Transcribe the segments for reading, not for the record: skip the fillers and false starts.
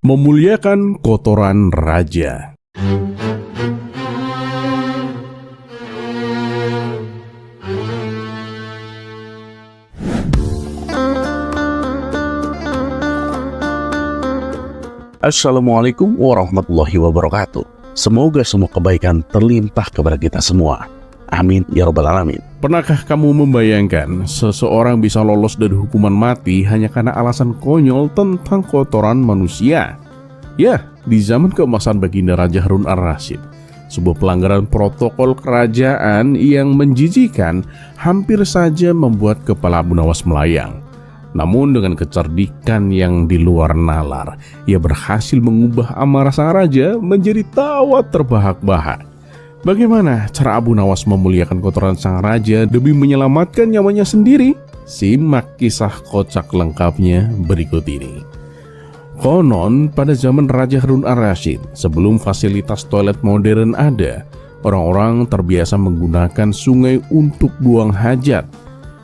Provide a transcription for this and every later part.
Memuliakan kotoran raja. Assalamualaikum warahmatullahi wabarakatuh. Semoga semua kebaikan terlimpah kepada kita semua. Amin ya rabbal alamin. Pernahkah kamu membayangkan seseorang bisa lolos dari hukuman mati hanya karena alasan konyol tentang kotoran manusia? Ya, di zaman keemasan Baginda Raja Harun ar-Rasyid, sebuah pelanggaran protokol kerajaan yang menjijikan hampir saja membuat kepala Abu Nawas melayang. Namun dengan kecerdikan yang di luar nalar, ia berhasil mengubah amarah sang raja menjadi tawa terbahak-bahak. Bagaimana cara Abu Nawas memuliakan kotoran sang raja demi menyelamatkan nyawanya sendiri? Simak kisah kocak lengkapnya berikut ini. Konon pada zaman Raja Harun ar-Rasyid, sebelum fasilitas toilet modern ada, orang-orang terbiasa menggunakan sungai untuk buang hajat.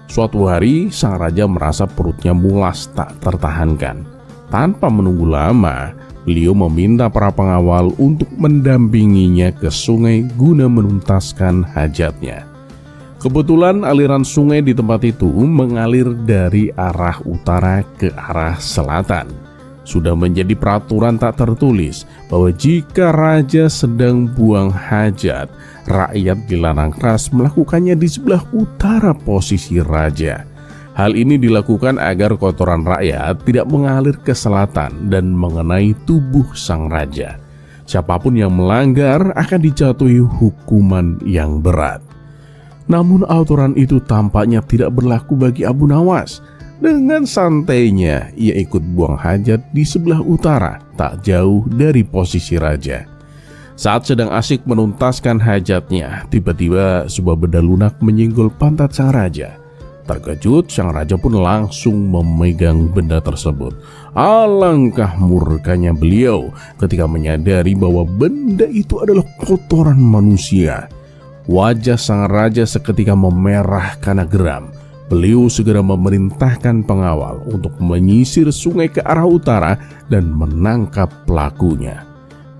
Suatu hari, sang raja merasa perutnya mulas tak tertahankan. Tanpa menunggu lama, beliau meminta para pengawal untuk mendampinginya ke sungai guna menuntaskan hajatnya. Kebetulan aliran sungai di tempat itu mengalir dari arah utara ke arah selatan. Sudah menjadi peraturan tak tertulis bahwa jika raja sedang buang hajat, rakyat dilarang keras melakukannya di sebelah utara posisi raja. Hal ini dilakukan agar kotoran rakyat tidak mengalir ke selatan dan mengenai tubuh sang raja. Siapapun yang melanggar akan dijatuhi hukuman yang berat. Namun aturan itu tampaknya tidak berlaku bagi Abu Nawas. Dengan santainya ia ikut buang hajat di sebelah utara, tak jauh dari posisi raja. Saat sedang asyik menuntaskan hajatnya, tiba-tiba sebuah benda lunak menyenggol pantat sang raja. Terkejut, sang raja pun langsung memegang benda tersebut. Alangkah murkanya beliau ketika menyadari bahwa benda itu adalah kotoran manusia. Wajah sang raja seketika memerah karena geram. Beliau segera memerintahkan pengawal untuk menyisir sungai ke arah utara dan menangkap pelakunya.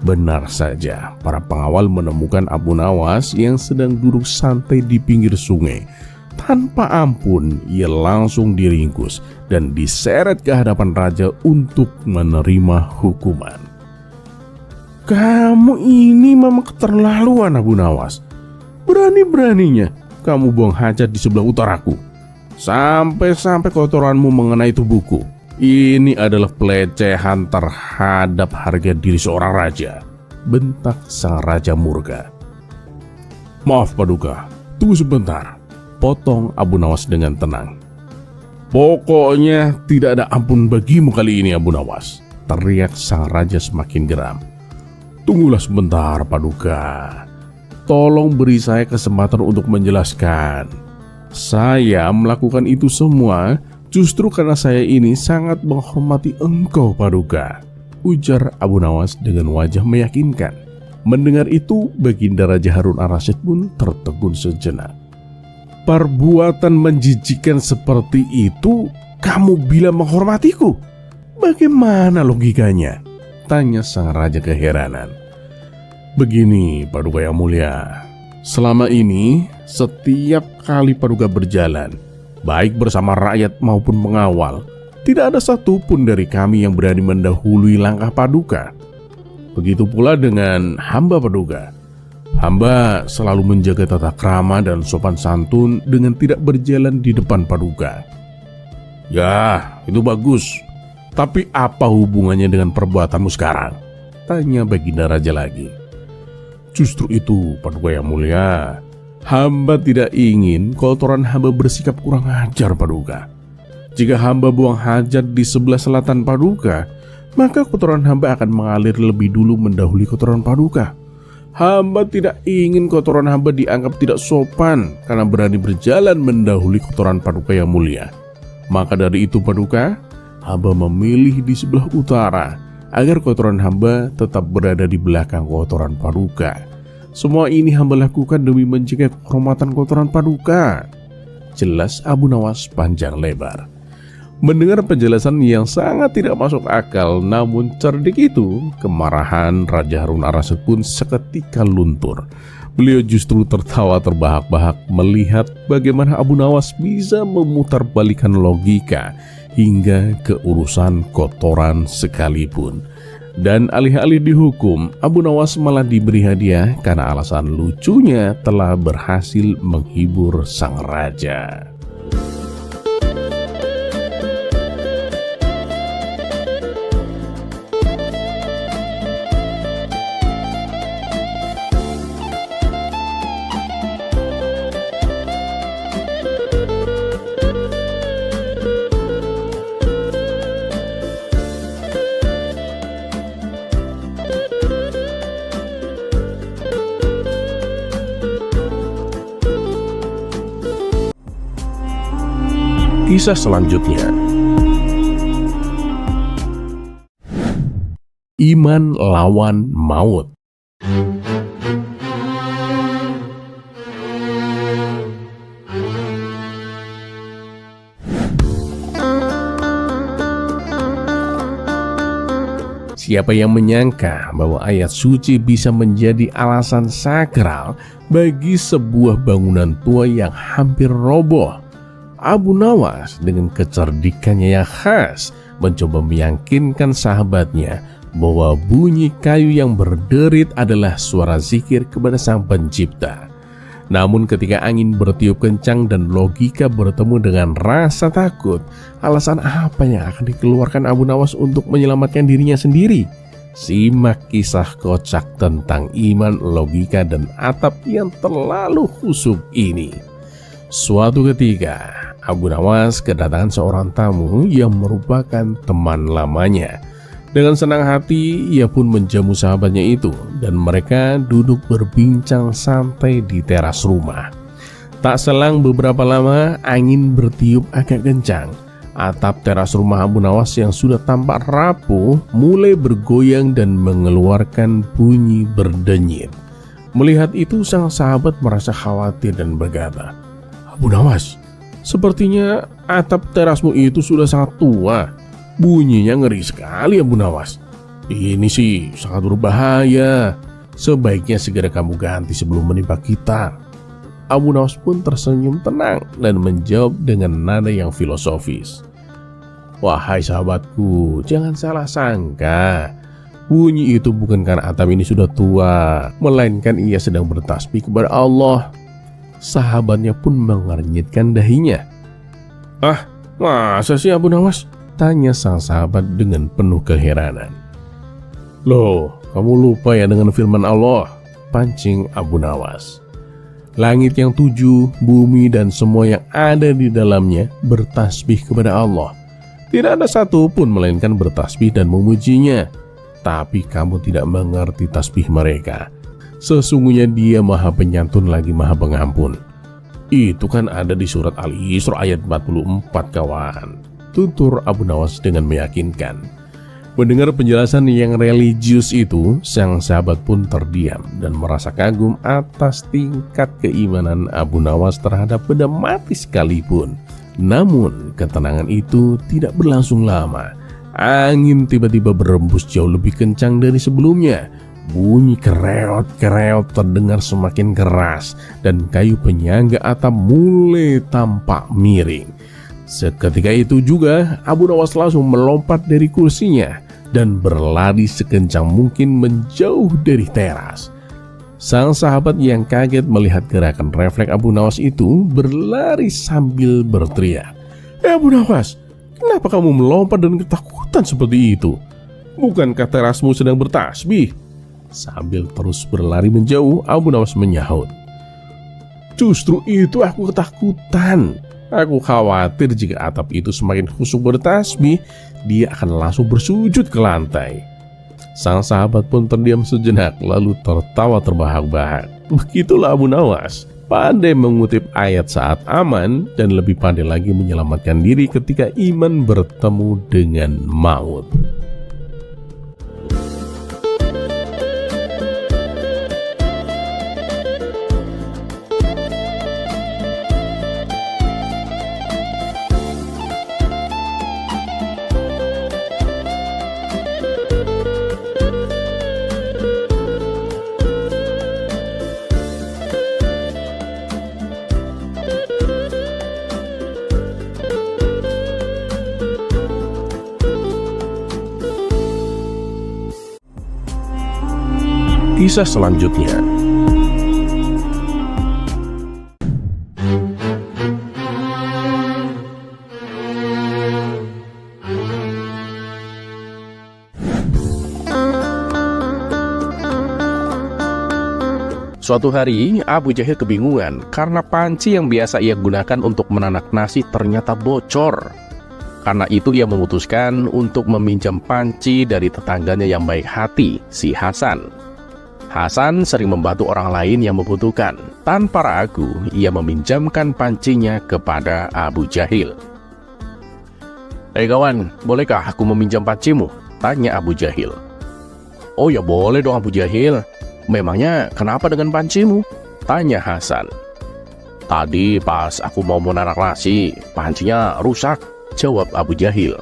Benar saja, para pengawal menemukan Abu Nawas yang sedang duduk santai di pinggir sungai. Tanpa ampun, ia langsung diringkus dan diseret ke hadapan raja untuk menerima hukuman. "Kamu ini memang keterlaluan, Abu Nawas. Berani-beraninya kamu buang hajat di sebelah utaraku. Sampai-sampai kotoranmu mengenai tubuhku. Ini adalah pelecehan terhadap harga diri seorang raja," bentak sang raja murka. "Maaf Paduka, tunggu sebentar," potong Abu Nawas dengan tenang. "Pokoknya tidak ada ampun bagimu kali ini, Abu Nawas," teriak sang raja semakin geram. "Tunggulah sebentar Paduka. Tolong beri saya kesempatan untuk menjelaskan. Saya melakukan itu semua justru karena saya ini sangat menghormati engkau Paduka," ujar Abu Nawas dengan wajah meyakinkan. Mendengar itu, Baginda Raja Harun ar-Rasyid pun tertegun sejenak. "Perbuatan menjijikan seperti itu kamu bilang menghormatiku? Bagaimana logikanya?" tanya sang raja keheranan. "Begini Paduka yang mulia, selama ini setiap kali Paduka berjalan, baik bersama rakyat maupun pengawal, tidak ada satupun dari kami yang berani mendahului langkah Paduka. Begitu pula dengan hamba Paduka. Hamba selalu menjaga tata krama dan sopan santun dengan tidak berjalan di depan Paduka." "Ya, itu bagus. Tapi apa hubungannya dengan perbuatanmu sekarang?" tanya Baginda Raja lagi. "Justru itu Paduka yang mulia, hamba tidak ingin kotoran hamba bersikap kurang ajar Paduka. Jika hamba buang hajat di sebelah selatan Paduka, maka kotoran hamba akan mengalir lebih dulu mendahului kotoran Paduka. Hamba tidak ingin kotoran hamba dianggap tidak sopan karena berani berjalan mendahului kotoran Paduka yang mulia. Maka dari itu Paduka, hamba memilih di sebelah utara agar kotoran hamba tetap berada di belakang kotoran Paduka. Semua ini hamba lakukan demi menjaga kehormatan kotoran Paduka," jelas Abu Nawas panjang lebar. Mendengar penjelasan yang sangat tidak masuk akal namun cerdik itu, kemarahan Raja Harun ar-Rasyid pun seketika luntur. Beliau justru tertawa terbahak-bahak melihat bagaimana Abu Nawas bisa memutarbalikkan logika hingga ke urusan kotoran sekalipun. Dan alih-alih dihukum, Abu Nawas malah diberi hadiah karena alasan lucunya telah berhasil menghibur sang raja. Kisah selanjutnya, iman lawan maut. Siapa yang menyangka bahwa ayat suci bisa menjadi alasan sakral bagi sebuah bangunan tua yang hampir roboh? Abu Nawas dengan kecerdikannya yang khas mencoba meyakinkan sahabatnya bahwa bunyi kayu yang berderit adalah suara zikir kepada Sang Pencipta. Namun ketika angin bertiup kencang dan logika bertemu dengan rasa takut, alasan apa yang akan dikeluarkan Abu Nawas untuk menyelamatkan dirinya sendiri? Simak kisah kocak tentang iman, logika, dan atap yang terlalu khusyuk ini. Suatu ketika, Abu Nawas kedatangan seorang tamu yang merupakan teman lamanya. Dengan senang hati, ia pun menjamu sahabatnya itu dan mereka duduk berbincang santai di teras rumah. Tak selang beberapa lama, angin bertiup agak kencang. Atap teras rumah Abu Nawas yang sudah tampak rapuh mulai bergoyang dan mengeluarkan bunyi berdenyit. Melihat itu, sang sahabat merasa khawatir dan berkata, "Abu Nawas, sepertinya atap terasmu itu sudah sangat tua. Bunyinya ngeri sekali, Abu Nawas. Ini sih sangat berbahaya. Sebaiknya segera kamu ganti sebelum menimpa kita." Abu Nawas pun tersenyum tenang dan menjawab dengan nada yang filosofis, "Wahai sahabatku, jangan salah sangka. Bunyi itu bukan karena atap ini sudah tua, melainkan ia sedang bertasbih kepada Allah." Sahabatnya pun mengernyitkan dahinya. "Ah, masa sih Abu Nawas?" tanya sang sahabat dengan penuh keheranan. "Loh, kamu lupa ya dengan firman Allah?" pancing Abu Nawas. "Langit yang 7, bumi dan semua yang ada di dalamnya bertasbih kepada Allah. Tidak ada satupun melainkan bertasbih dan memujinya. Tapi kamu tidak mengerti tasbih mereka. Sesungguhnya Dia Maha Penyantun lagi Maha Pengampun." Itu kan ada di surat Al-Isra ayat 44, kawan, tutur Abu Nawas dengan meyakinkan. Mendengar penjelasan yang religius itu, sang sahabat pun terdiam dan merasa kagum atas tingkat keimanan Abu Nawas terhadap benda mati sekalipun. Namun ketenangan itu tidak berlangsung lama. Angin tiba-tiba berembus jauh lebih kencang dari sebelumnya. Bunyi kereot-kereot terdengar semakin keras dan kayu penyangga atap mulai tampak miring. Seketika itu juga Abu Nawas langsung melompat dari kursinya dan berlari sekencang mungkin menjauh dari teras. Sang sahabat yang kaget melihat gerakan refleks Abu Nawas itu berlari sambil berteriak, Abu Nawas, kenapa kamu melompat dan ketakutan seperti itu? Bukankah terasmu sedang bertasbih?" Sambil terus berlari menjauh, Abu Nawas menyahut, "Justru itu aku ketakutan. Aku khawatir jika atap itu semakin khusyuk bertasbih, dia akan langsung bersujud ke lantai." Sang sahabat pun terdiam sejenak lalu tertawa terbahak-bahak. Begitulah Abu Nawas, pandai mengutip ayat saat aman dan lebih pandai lagi menyelamatkan diri ketika iman bertemu dengan maut. kisah selanjutnya. Suatu hari, Abu Jahil kebingungan karena panci yang biasa ia gunakan untuk menanak nasi ternyata bocor. Karena itu ia memutuskan untuk meminjam panci dari tetangganya yang baik hati, si Hasan. Hasan sering membantu orang lain yang membutuhkan. Tanpa ragu, ia meminjamkan pancinya kepada Abu Jahil. "Hei kawan, bolehkah aku meminjam pancimu?" tanya Abu Jahil. "Oh ya boleh dong Abu Jahil. Memangnya kenapa dengan pancimu?" tanya Hasan. "Tadi pas aku mau menanak nasi, pancinya rusak," jawab Abu Jahil.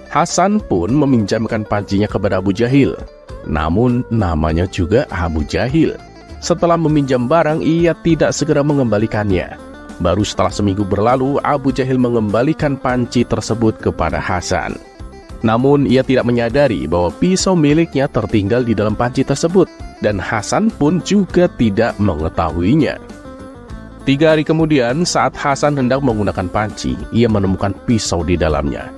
Hasan pun meminjamkan pancinya kepada Abu Jahil. Namun namanya juga Abu Jahil. Setelah meminjam barang, ia tidak segera mengembalikannya. Baru setelah seminggu berlalu, Abu Jahil mengembalikan panci tersebut kepada Hasan. Namun ia tidak menyadari bahwa pisau miliknya tertinggal di dalam panci tersebut, dan Hasan pun juga tidak mengetahuinya. 3 hari kemudian, saat Hasan hendak menggunakan panci, ia menemukan pisau di dalamnya.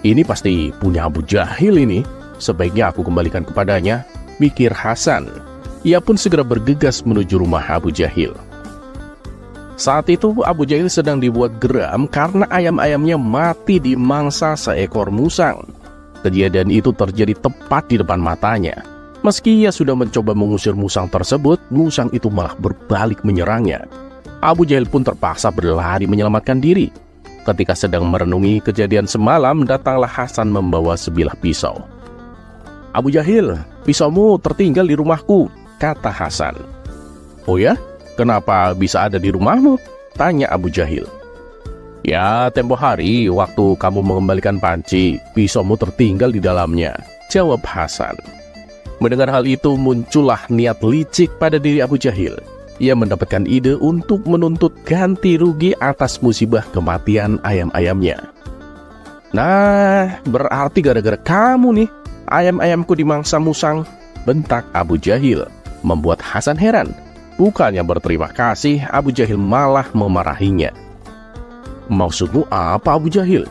"Ini pasti punya Abu Jahil ini, sebaiknya aku kembalikan kepadanya," pikir Hasan. Ia pun segera bergegas menuju rumah Abu Jahil. Saat itu Abu Jahil sedang dibuat geram karena ayam-ayamnya mati dimangsa seekor musang. Kejadian itu terjadi tepat di depan matanya. Meski ia sudah mencoba mengusir musang tersebut, musang itu malah berbalik menyerangnya. Abu Jahil pun terpaksa berlari menyelamatkan diri. Ketika sedang merenungi kejadian semalam, datanglah Hasan membawa sebilah pisau. "Abu Jahil, pisaumu tertinggal di rumahku," kata Hasan. "Oh ya? Kenapa bisa ada di rumahmu?" tanya Abu Jahil. "Ya, tempo hari waktu kamu mengembalikan panci, pisaumu tertinggal di dalamnya," jawab Hasan. Mendengar hal itu, muncullah niat licik pada diri Abu Jahil. Ia mendapatkan ide untuk menuntut ganti rugi atas musibah kematian ayam-ayamnya. "Nah, berarti gara-gara kamu nih, ayam-ayamku dimangsa musang," bentak Abu Jahil, membuat Hasan heran. Bukannya berterima kasih, Abu Jahil malah memarahinya. "Maksudmu apa Abu Jahil?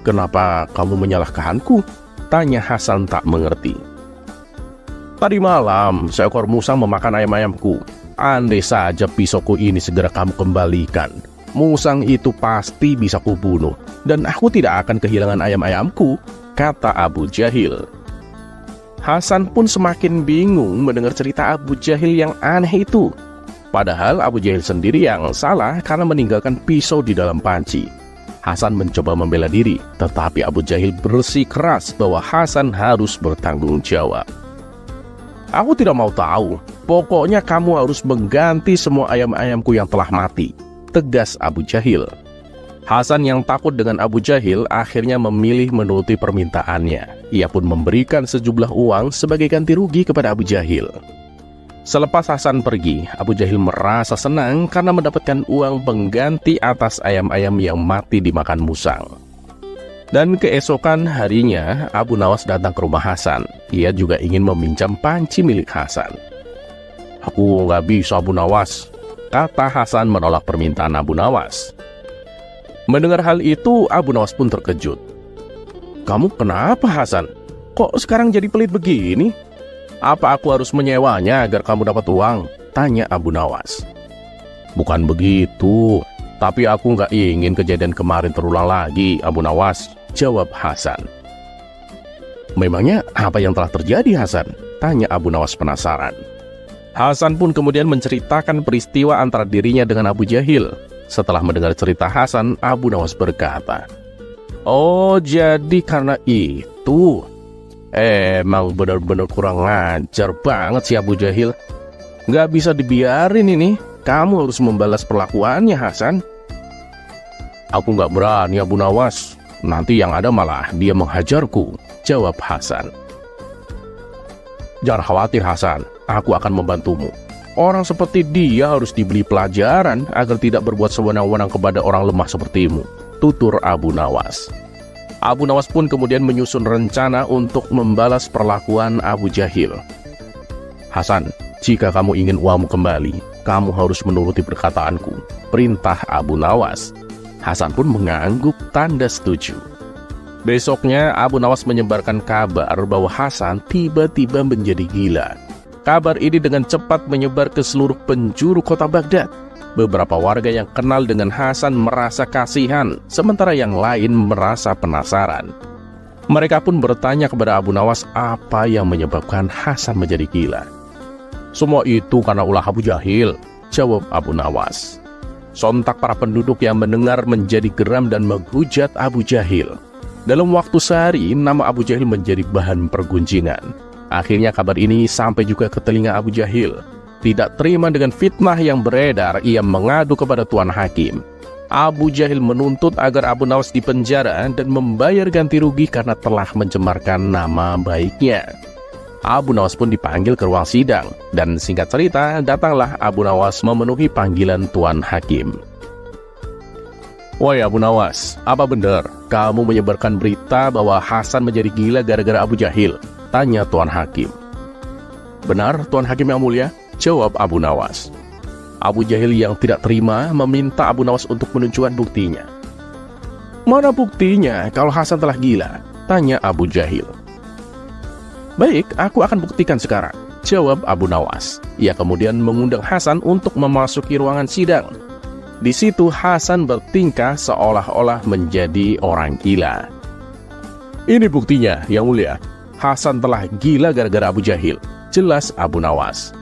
Kenapa kamu menyalahkanku?" tanya Hasan tak mengerti. "Tadi malam seekor musang memakan ayam-ayamku. Andai saja pisauku ini segera kamu kembalikan, musang itu pasti bisa kubunuh, dan aku tidak akan kehilangan ayam-ayamku," kata Abu Jahil. Hasan pun semakin bingung mendengar cerita Abu Jahil yang aneh itu. Padahal Abu Jahil sendiri yang salah karena meninggalkan pisau di dalam panci. Hasan mencoba membela diri, tetapi Abu Jahil bersikeras bahwa Hasan harus bertanggung jawab. "Aku tidak mau tahu, pokoknya kamu harus mengganti semua ayam-ayamku yang telah mati," tegas Abu Jahil. Hasan yang takut dengan Abu Jahil akhirnya memilih menuruti permintaannya. Ia pun memberikan sejumlah uang sebagai ganti rugi kepada Abu Jahil. Selepas Hasan pergi, Abu Jahil merasa senang karena mendapatkan uang pengganti atas ayam-ayam yang mati dimakan musang. Dan keesokan harinya, Abu Nawas datang ke rumah Hasan. Ia juga ingin meminjam panci milik Hasan. "Aku nggak bisa Abu Nawas," kata Hasan menolak permintaan Abu Nawas. Mendengar hal itu, Abu Nawas pun terkejut. "Kamu kenapa Hasan? Kok sekarang jadi pelit begini? Apa aku harus menyewanya agar kamu dapat uang?" tanya Abu Nawas. "Bukan begitu, tapi aku nggak ingin kejadian kemarin terulang lagi Abu Nawas," jawab Hasan. "Memangnya apa yang telah terjadi Hasan?" tanya Abu Nawas penasaran. Hasan pun kemudian menceritakan peristiwa antara dirinya dengan Abu Jahil. Setelah mendengar cerita Hasan, Abu Nawas berkata, "Oh, jadi karena itu. Emang benar-benar kurang ngajar banget si Abu Jahil. Nggak bisa dibiarin ini. Kamu harus membalas perlakuannya, Hasan." "Aku nggak berani Abu Nawas. Nanti yang ada malah dia menghajarku," jawab Hasan. "Jangan khawatir Hasan, aku akan membantumu. Orang seperti dia harus diberi pelajaran agar tidak berbuat sewenang-wenang kepada orang lemah sepertimu," tutur Abu Nawas. Abu Nawas pun kemudian menyusun rencana untuk membalas perlakuan Abu Jahil. Hasan, jika kamu ingin uangmu kembali, kamu harus menuruti perkataanku, perintah Abu Nawas. Hasan pun mengangguk tanda setuju. Besoknya Abu Nawas menyebarkan kabar bahwa Hasan tiba-tiba menjadi gila. Kabar ini dengan cepat menyebar ke seluruh penjuru kota Baghdad. Beberapa warga yang kenal dengan Hasan merasa kasihan, sementara yang lain merasa penasaran. Mereka pun bertanya kepada Abu Nawas apa yang menyebabkan Hasan menjadi gila. Semua itu karena ulah Abu Jahil, jawab Abu Nawas. Sontak para penduduk yang mendengar menjadi geram dan menghujat Abu Jahil. Dalam waktu sehari, nama Abu Jahil menjadi bahan pergunjingan. Akhirnya kabar ini sampai juga ke telinga Abu Jahil. Tidak terima dengan fitnah yang beredar, ia mengadu kepada Tuan Hakim. Abu Jahil menuntut agar Abu Nawas dipenjara dan membayar ganti rugi karena telah mencemarkan nama baiknya. Abu Nawas pun dipanggil ke ruang sidang, dan singkat cerita, datanglah Abu Nawas memenuhi panggilan Tuan Hakim. Woi Abu Nawas, apa benar kamu menyebarkan berita bahwa Hasan menjadi gila gara-gara Abu Jahil? Tanya Tuan Hakim. Benar, Tuan Hakim yang mulia, jawab Abu Nawas. Abu Jahil yang tidak terima meminta Abu Nawas untuk menunjukkan buktinya. Mana buktinya kalau Hasan telah gila? Tanya Abu Jahil. Baik, aku akan buktikan sekarang, jawab Abu Nawas. Ia kemudian mengundang Hasan untuk memasuki ruangan sidang. Di situ Hasan bertingkah seolah-olah menjadi orang gila. Ini buktinya, yang mulia. Hasan telah gila gara-gara Abu Jahil, jelas Abu Nawas.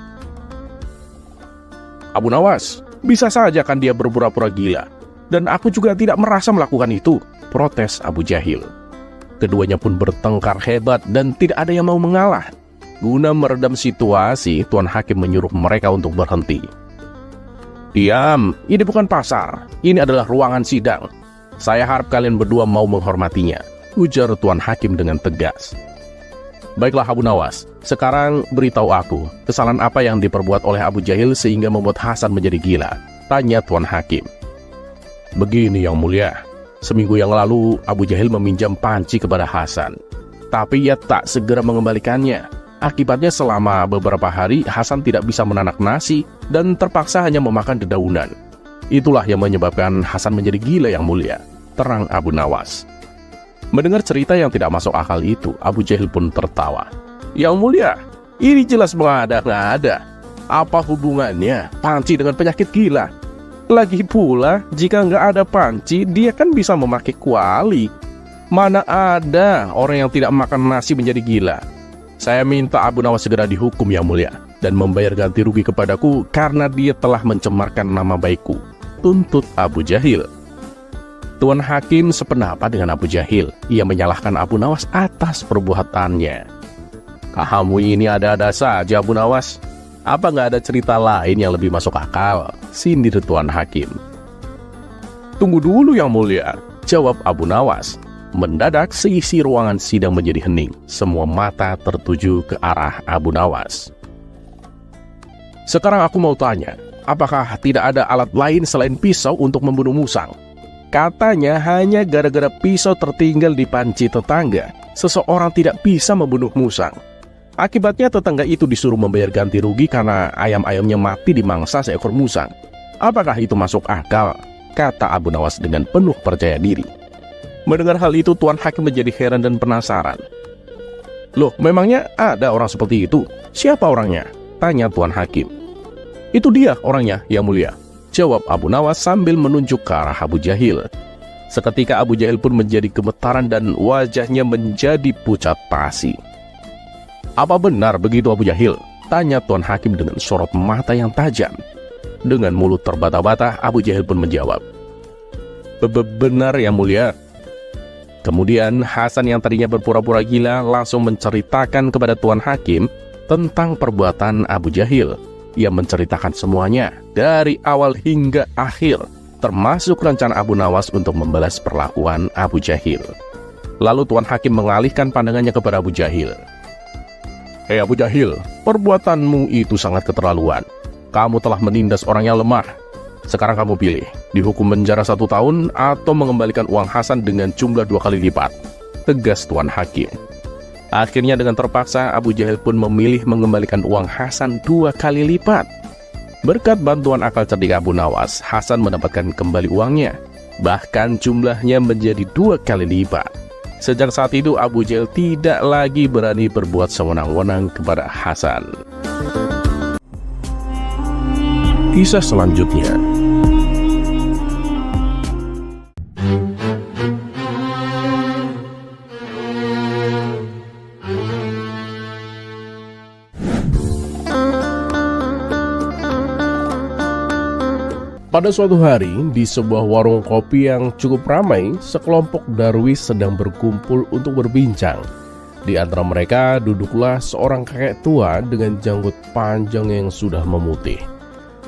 Abu Nawas, bisa saja kan dia berpura-pura gila. Dan aku juga tidak merasa melakukan itu, protes Abu Jahil. Keduanya pun bertengkar hebat dan tidak ada yang mau mengalah. Guna meredam situasi, Tuan Hakim menyuruh mereka untuk berhenti. Diam, ini bukan pasar. Ini adalah ruangan sidang. Saya harap kalian berdua mau menghormatinya, ujar Tuan Hakim dengan tegas. Baiklah Abu Nawas, sekarang beritahu aku, kesalahan apa yang diperbuat oleh Abu Jahil sehingga membuat Hasan menjadi gila? Tanya Tuan Hakim. Begini yang mulia, seminggu yang lalu Abu Jahil meminjam panci kepada Hasan. Tapi ia tak segera mengembalikannya. Akibatnya selama beberapa hari Hasan tidak bisa menanak nasi dan terpaksa hanya memakan dedaunan. Itulah yang menyebabkan Hasan menjadi gila yang mulia, terang Abu Nawas. Mendengar cerita yang tidak masuk akal itu, Abu Jahil pun tertawa. Yang mulia, ini jelas mengada-ngada. Apa hubungannya panci dengan penyakit gila? Lagi pula, jika nggak ada panci, dia kan bisa memakai kuali. Mana ada orang yang tidak makan nasi menjadi gila? Saya minta Abu Nawas segera dihukum yang mulia, dan membayar ganti rugi kepadaku karena dia telah mencemarkan nama baikku, tuntut Abu Jahil. Tuan Hakim sependapat dengan Abu Jahil. Ia menyalahkan Abu Nawas atas perbuatannya. Kamu ini ada-ada saja Abu Nawas. Apa nggak ada cerita lain yang lebih masuk akal? Sindir Tuan Hakim. Tunggu dulu yang mulia, jawab Abu Nawas. Mendadak seisi ruangan sidang menjadi hening. Semua mata tertuju ke arah Abu Nawas. Sekarang aku mau tanya, apakah tidak ada alat lain selain pisau untuk membunuh musang? Katanya hanya gara-gara pisau tertinggal di panci tetangga, seseorang tidak bisa membunuh musang. Akibatnya tetangga itu disuruh membayar ganti rugi karena ayam-ayamnya mati dimangsa seekor musang. Apakah itu masuk akal? Kata Abu Nawas dengan penuh percaya diri. Mendengar hal itu, Tuan Hakim menjadi heran dan penasaran. Loh, memangnya ada orang seperti itu? Siapa orangnya? Tanya Tuan Hakim. Itu dia orangnya, yang mulia, jawab Abu Nawas sambil menunjuk ke arah Abu Jahil. Seketika Abu Jahil pun menjadi gemetaran dan wajahnya menjadi pucat pasi. Apa benar begitu Abu Jahil? Tanya Tuan Hakim dengan sorot mata yang tajam. Dengan mulut terbata-bata, Abu Jahil pun menjawab. Benar yang mulia. Kemudian Hasan yang tadinya berpura-pura gila langsung menceritakan kepada Tuan Hakim tentang perbuatan Abu Jahil. Ia menceritakan semuanya dari awal hingga akhir, termasuk rencana Abu Nawas untuk membalas perlakuan Abu Jahil. Lalu Tuan Hakim mengalihkan pandangannya kepada Abu Jahil. Hei Abu Jahil, perbuatanmu itu sangat keterlaluan. Kamu telah menindas orang yang lemah. Sekarang kamu pilih, dihukum penjara 1 tahun atau mengembalikan uang Hasan dengan jumlah 2 kali lipat, tegas Tuan Hakim. Akhirnya dengan terpaksa Abu Jahal pun memilih mengembalikan uang Hasan 2 kali lipat. Berkat bantuan akal cerdik Abu Nawas, Hasan mendapatkan kembali uangnya. Bahkan jumlahnya menjadi 2 kali lipat. Sejak saat itu Abu Jahal tidak lagi berani berbuat sewenang-wenang kepada Hasan. Kisah selanjutnya. Pada suatu hari, di sebuah warung kopi yang cukup ramai, sekelompok darwis sedang berkumpul untuk berbincang. Di antara mereka duduklah seorang kakek tua dengan janggut panjang yang sudah memutih.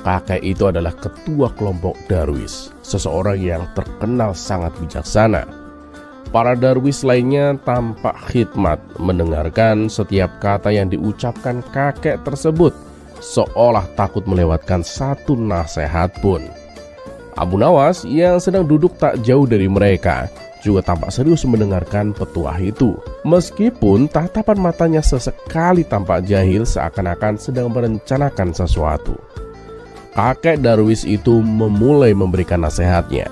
Kakek itu adalah ketua kelompok darwis, seseorang yang terkenal sangat bijaksana. Para darwis lainnya tampak khidmat mendengarkan setiap kata yang diucapkan kakek tersebut, seolah takut melewatkan satu nasihat pun. Abu Nawas yang sedang duduk tak jauh dari mereka juga tampak serius mendengarkan petuah itu. Meskipun tatapan matanya sesekali tampak jahil seakan-akan sedang merencanakan sesuatu. Kakek darwis itu memulai memberikan nasihatnya.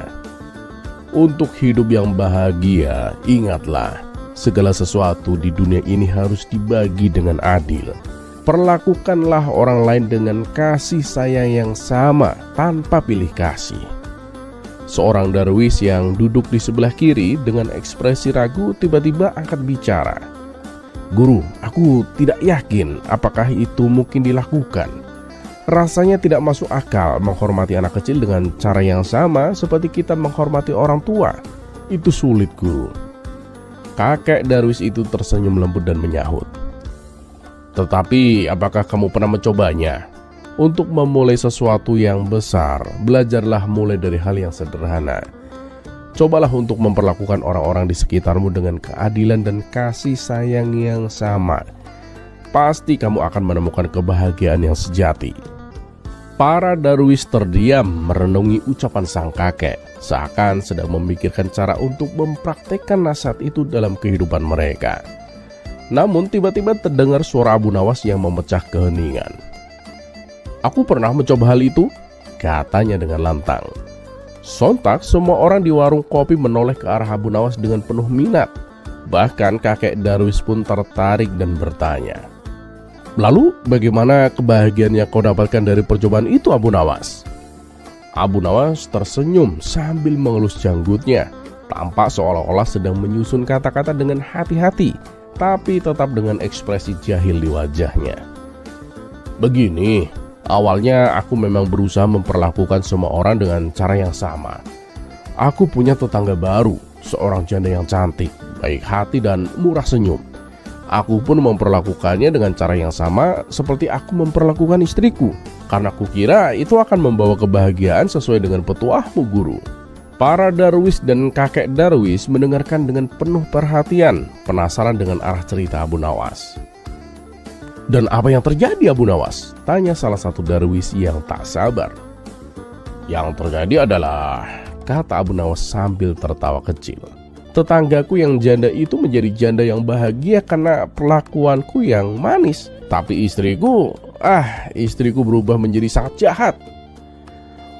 Untuk hidup yang bahagia, ingatlah, segala sesuatu di dunia ini harus dibagi dengan adil. Perlakukanlah orang lain dengan kasih sayang yang sama tanpa pilih kasih. Seorang darwis yang duduk di sebelah kiri dengan ekspresi ragu tiba-tiba angkat bicara. "Guru, aku tidak yakin apakah itu mungkin dilakukan. Rasanya tidak masuk akal menghormati anak kecil dengan cara yang sama seperti kita menghormati orang tua. Itu sulit, Guru." Kakek darwis itu tersenyum lembut dan menyahut, "Tetapi apakah kamu pernah mencobanya? Untuk memulai sesuatu yang besar, belajarlah mulai dari hal yang sederhana. Cobalah untuk memperlakukan orang-orang di sekitarmu dengan keadilan dan kasih sayang yang sama. Pasti kamu akan menemukan kebahagiaan yang sejati." Para darwis terdiam merenungi ucapan sang kakek, seakan sedang memikirkan cara untuk mempraktekkan nasihat itu dalam kehidupan mereka. Namun tiba-tiba terdengar suara Abu Nawas yang memecah keheningan. "Aku pernah mencoba hal itu," katanya dengan lantang. Sontak semua orang di warung kopi menoleh ke arah Abu Nawas dengan penuh minat. Bahkan kakek darwis pun tertarik dan bertanya, "Lalu bagaimana kebahagiaan yang kau dapatkan dari percobaan itu, Abu Nawas?" Abu Nawas tersenyum sambil mengelus janggutnya, tampak seolah-olah sedang menyusun kata-kata dengan hati-hati, tapi tetap dengan ekspresi jahil di wajahnya. "Begini, awalnya aku memang berusaha memperlakukan semua orang dengan cara yang sama. Aku punya tetangga baru, seorang janda yang cantik, baik hati dan murah senyum. Aku pun memperlakukannya dengan cara yang sama seperti aku memperlakukan istriku, karena kukira itu akan membawa kebahagiaan sesuai dengan petuahmu, Guru." Para darwis dan kakek darwis mendengarkan dengan penuh perhatian, penasaran dengan arah cerita Abu Nawas. "Dan apa yang terjadi, Abu Nawas?" tanya salah satu darwis yang tak sabar. "Yang terjadi adalah," kata Abu Nawas sambil tertawa kecil, "tetanggaku yang janda itu menjadi janda yang bahagia karena perlakuanku yang manis. Tapi istriku berubah menjadi sangat jahat."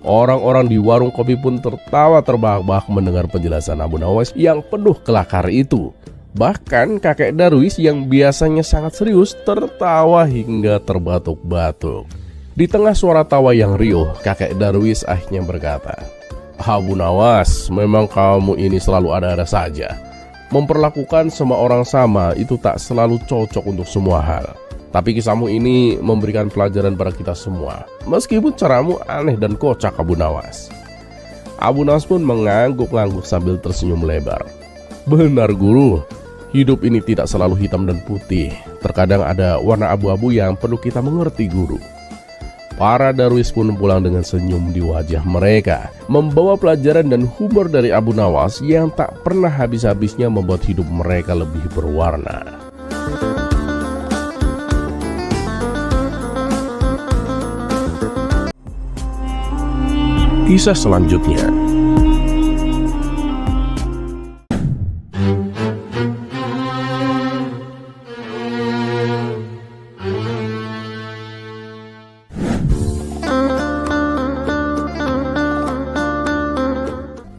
Orang-orang di warung kopi pun tertawa terbahak-bahak mendengar penjelasan Abu Nawas yang penuh kelakar itu. Bahkan kakek darwis yang biasanya sangat serius tertawa hingga terbatuk-batuk. Di tengah suara tawa yang riuh, kakek darwis akhirnya berkata, "Abu Nawas, memang kamu ini selalu ada-ada saja. Memperlakukan semua orang sama itu tak selalu cocok untuk semua hal. Tapi kisahmu ini memberikan pelajaran pada kita semua, meskipun caramu aneh dan kocak, Abu Nawas." Abu Nawas pun mengangguk-angguk sambil tersenyum lebar. "Benar, Guru. Hidup ini tidak selalu hitam dan putih. Terkadang ada warna abu-abu yang perlu kita mengerti, Guru." Para darwis pun pulang dengan senyum di wajah mereka, membawa pelajaran dan humor dari Abu Nawas yang tak pernah habis-habisnya membuat hidup mereka lebih berwarna. Kisah selanjutnya.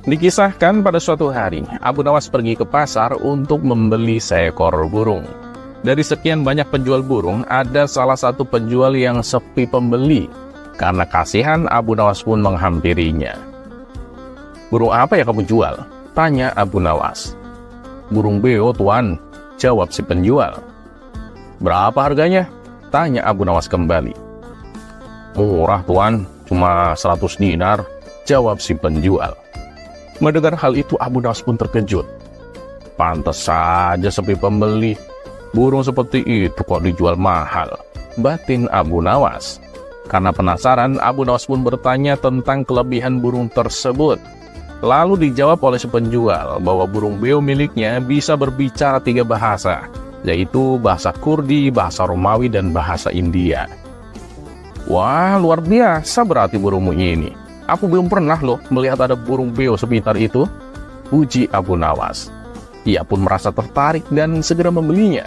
Dikisahkan pada suatu hari, Abu Nawas pergi ke pasar untuk membeli seekor burung. Dari sekian banyak penjual burung, ada salah satu penjual yang sepi pembeli. Karena kasihan, Abu Nawas pun menghampirinya. "Burung apa yang kamu jual?" tanya Abu Nawas. "Burung beo, Tuan," jawab si penjual. "Berapa harganya?" tanya Abu Nawas kembali. "Murah, Tuan, cuma 100 dinar, jawab si penjual. Mendengar hal itu, Abu Nawas pun terkejut. Pantas saja sepi pembeli. Burung seperti itu kok dijual mahal, batin Abu Nawas. Karena penasaran, Abu Nawas pun bertanya tentang kelebihan burung tersebut. Lalu dijawab oleh si penjual bahwa burung beo miliknya bisa berbicara 3 bahasa, yaitu bahasa Kurdi, bahasa Romawi, dan bahasa India. "Wah, luar biasa berarti burungmu ini. Aku belum pernah loh melihat ada burung beo sepintar itu," puji Abu Nawas. Ia pun merasa tertarik dan segera membelinya.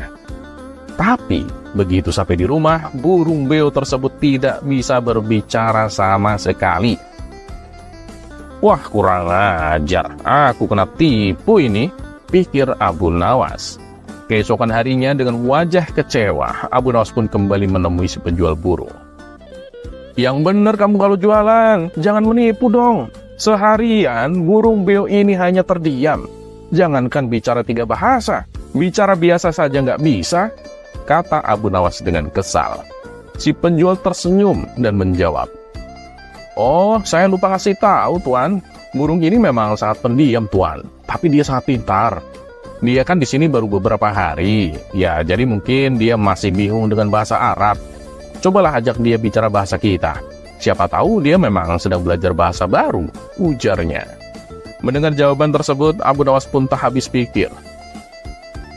Tapi, begitu sampai di rumah, burung beo tersebut tidak bisa berbicara sama sekali. "Wah, kurang ajar, aku kena tipu ini," pikir Abu Nawas. Keesokan harinya dengan wajah kecewa, Abu Nawas pun kembali menemui si penjual burung. "Yang benar kamu kalau jualan, jangan menipu dong. Seharian burung beo ini hanya terdiam. Jangankan bicara 3 bahasa, bicara biasa saja nggak bisa," kata Abu Nawas dengan kesal. Si penjual tersenyum dan menjawab, "Oh, saya lupa kasih tahu, Tuan. Burung ini memang sangat pendiam, Tuan. Tapi dia sangat pintar. Dia kan di sini baru beberapa hari. Ya, jadi mungkin dia masih bingung dengan bahasa Arab. Cobalah ajak dia bicara bahasa kita. Siapa tahu dia memang sedang belajar bahasa baru," ujarnya. Mendengar jawaban tersebut, Abu Nawas pun tak habis pikir.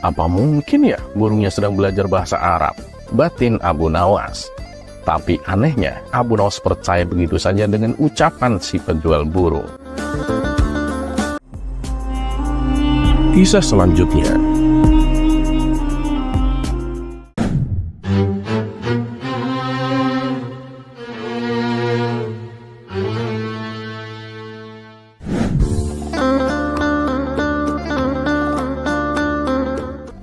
"Apa mungkin ya burungnya sedang belajar bahasa Arab?" batin Abu Nawas. Tapi anehnya, Abu Nawas percaya begitu saja dengan ucapan si penjual burung. Kisah selanjutnya.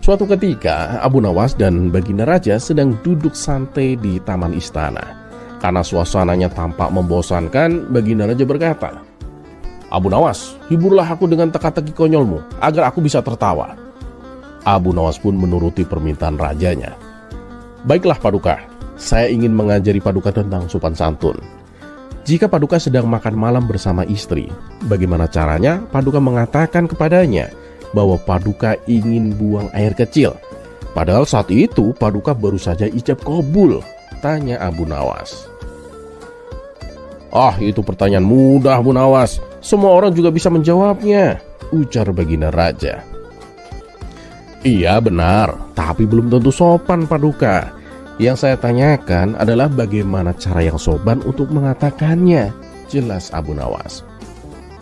Suatu ketika, Abu Nawas dan Baginda Raja sedang duduk santai di taman istana. Karena suasananya tampak membosankan, Baginda Raja berkata, "Abu Nawas, hiburlah aku dengan teka-teki konyolmu, agar aku bisa tertawa." Abu Nawas pun menuruti permintaan rajanya. "Baiklah Paduka, saya ingin mengajari Paduka tentang sopan santun. Jika Paduka sedang makan malam bersama istri, bagaimana caranya Paduka mengatakan kepadanya bahwa Paduka ingin buang air kecil, padahal saat itu Paduka baru saja ijab kabul?" tanya Abu Nawas. "Ah, itu pertanyaan mudah, Abu Nawas. Semua orang juga bisa menjawabnya," ujar Baginda Raja. "Iya benar, tapi belum tentu sopan, Paduka. Yang saya tanyakan adalah bagaimana cara yang sopan untuk mengatakannya," jelas Abu Nawas.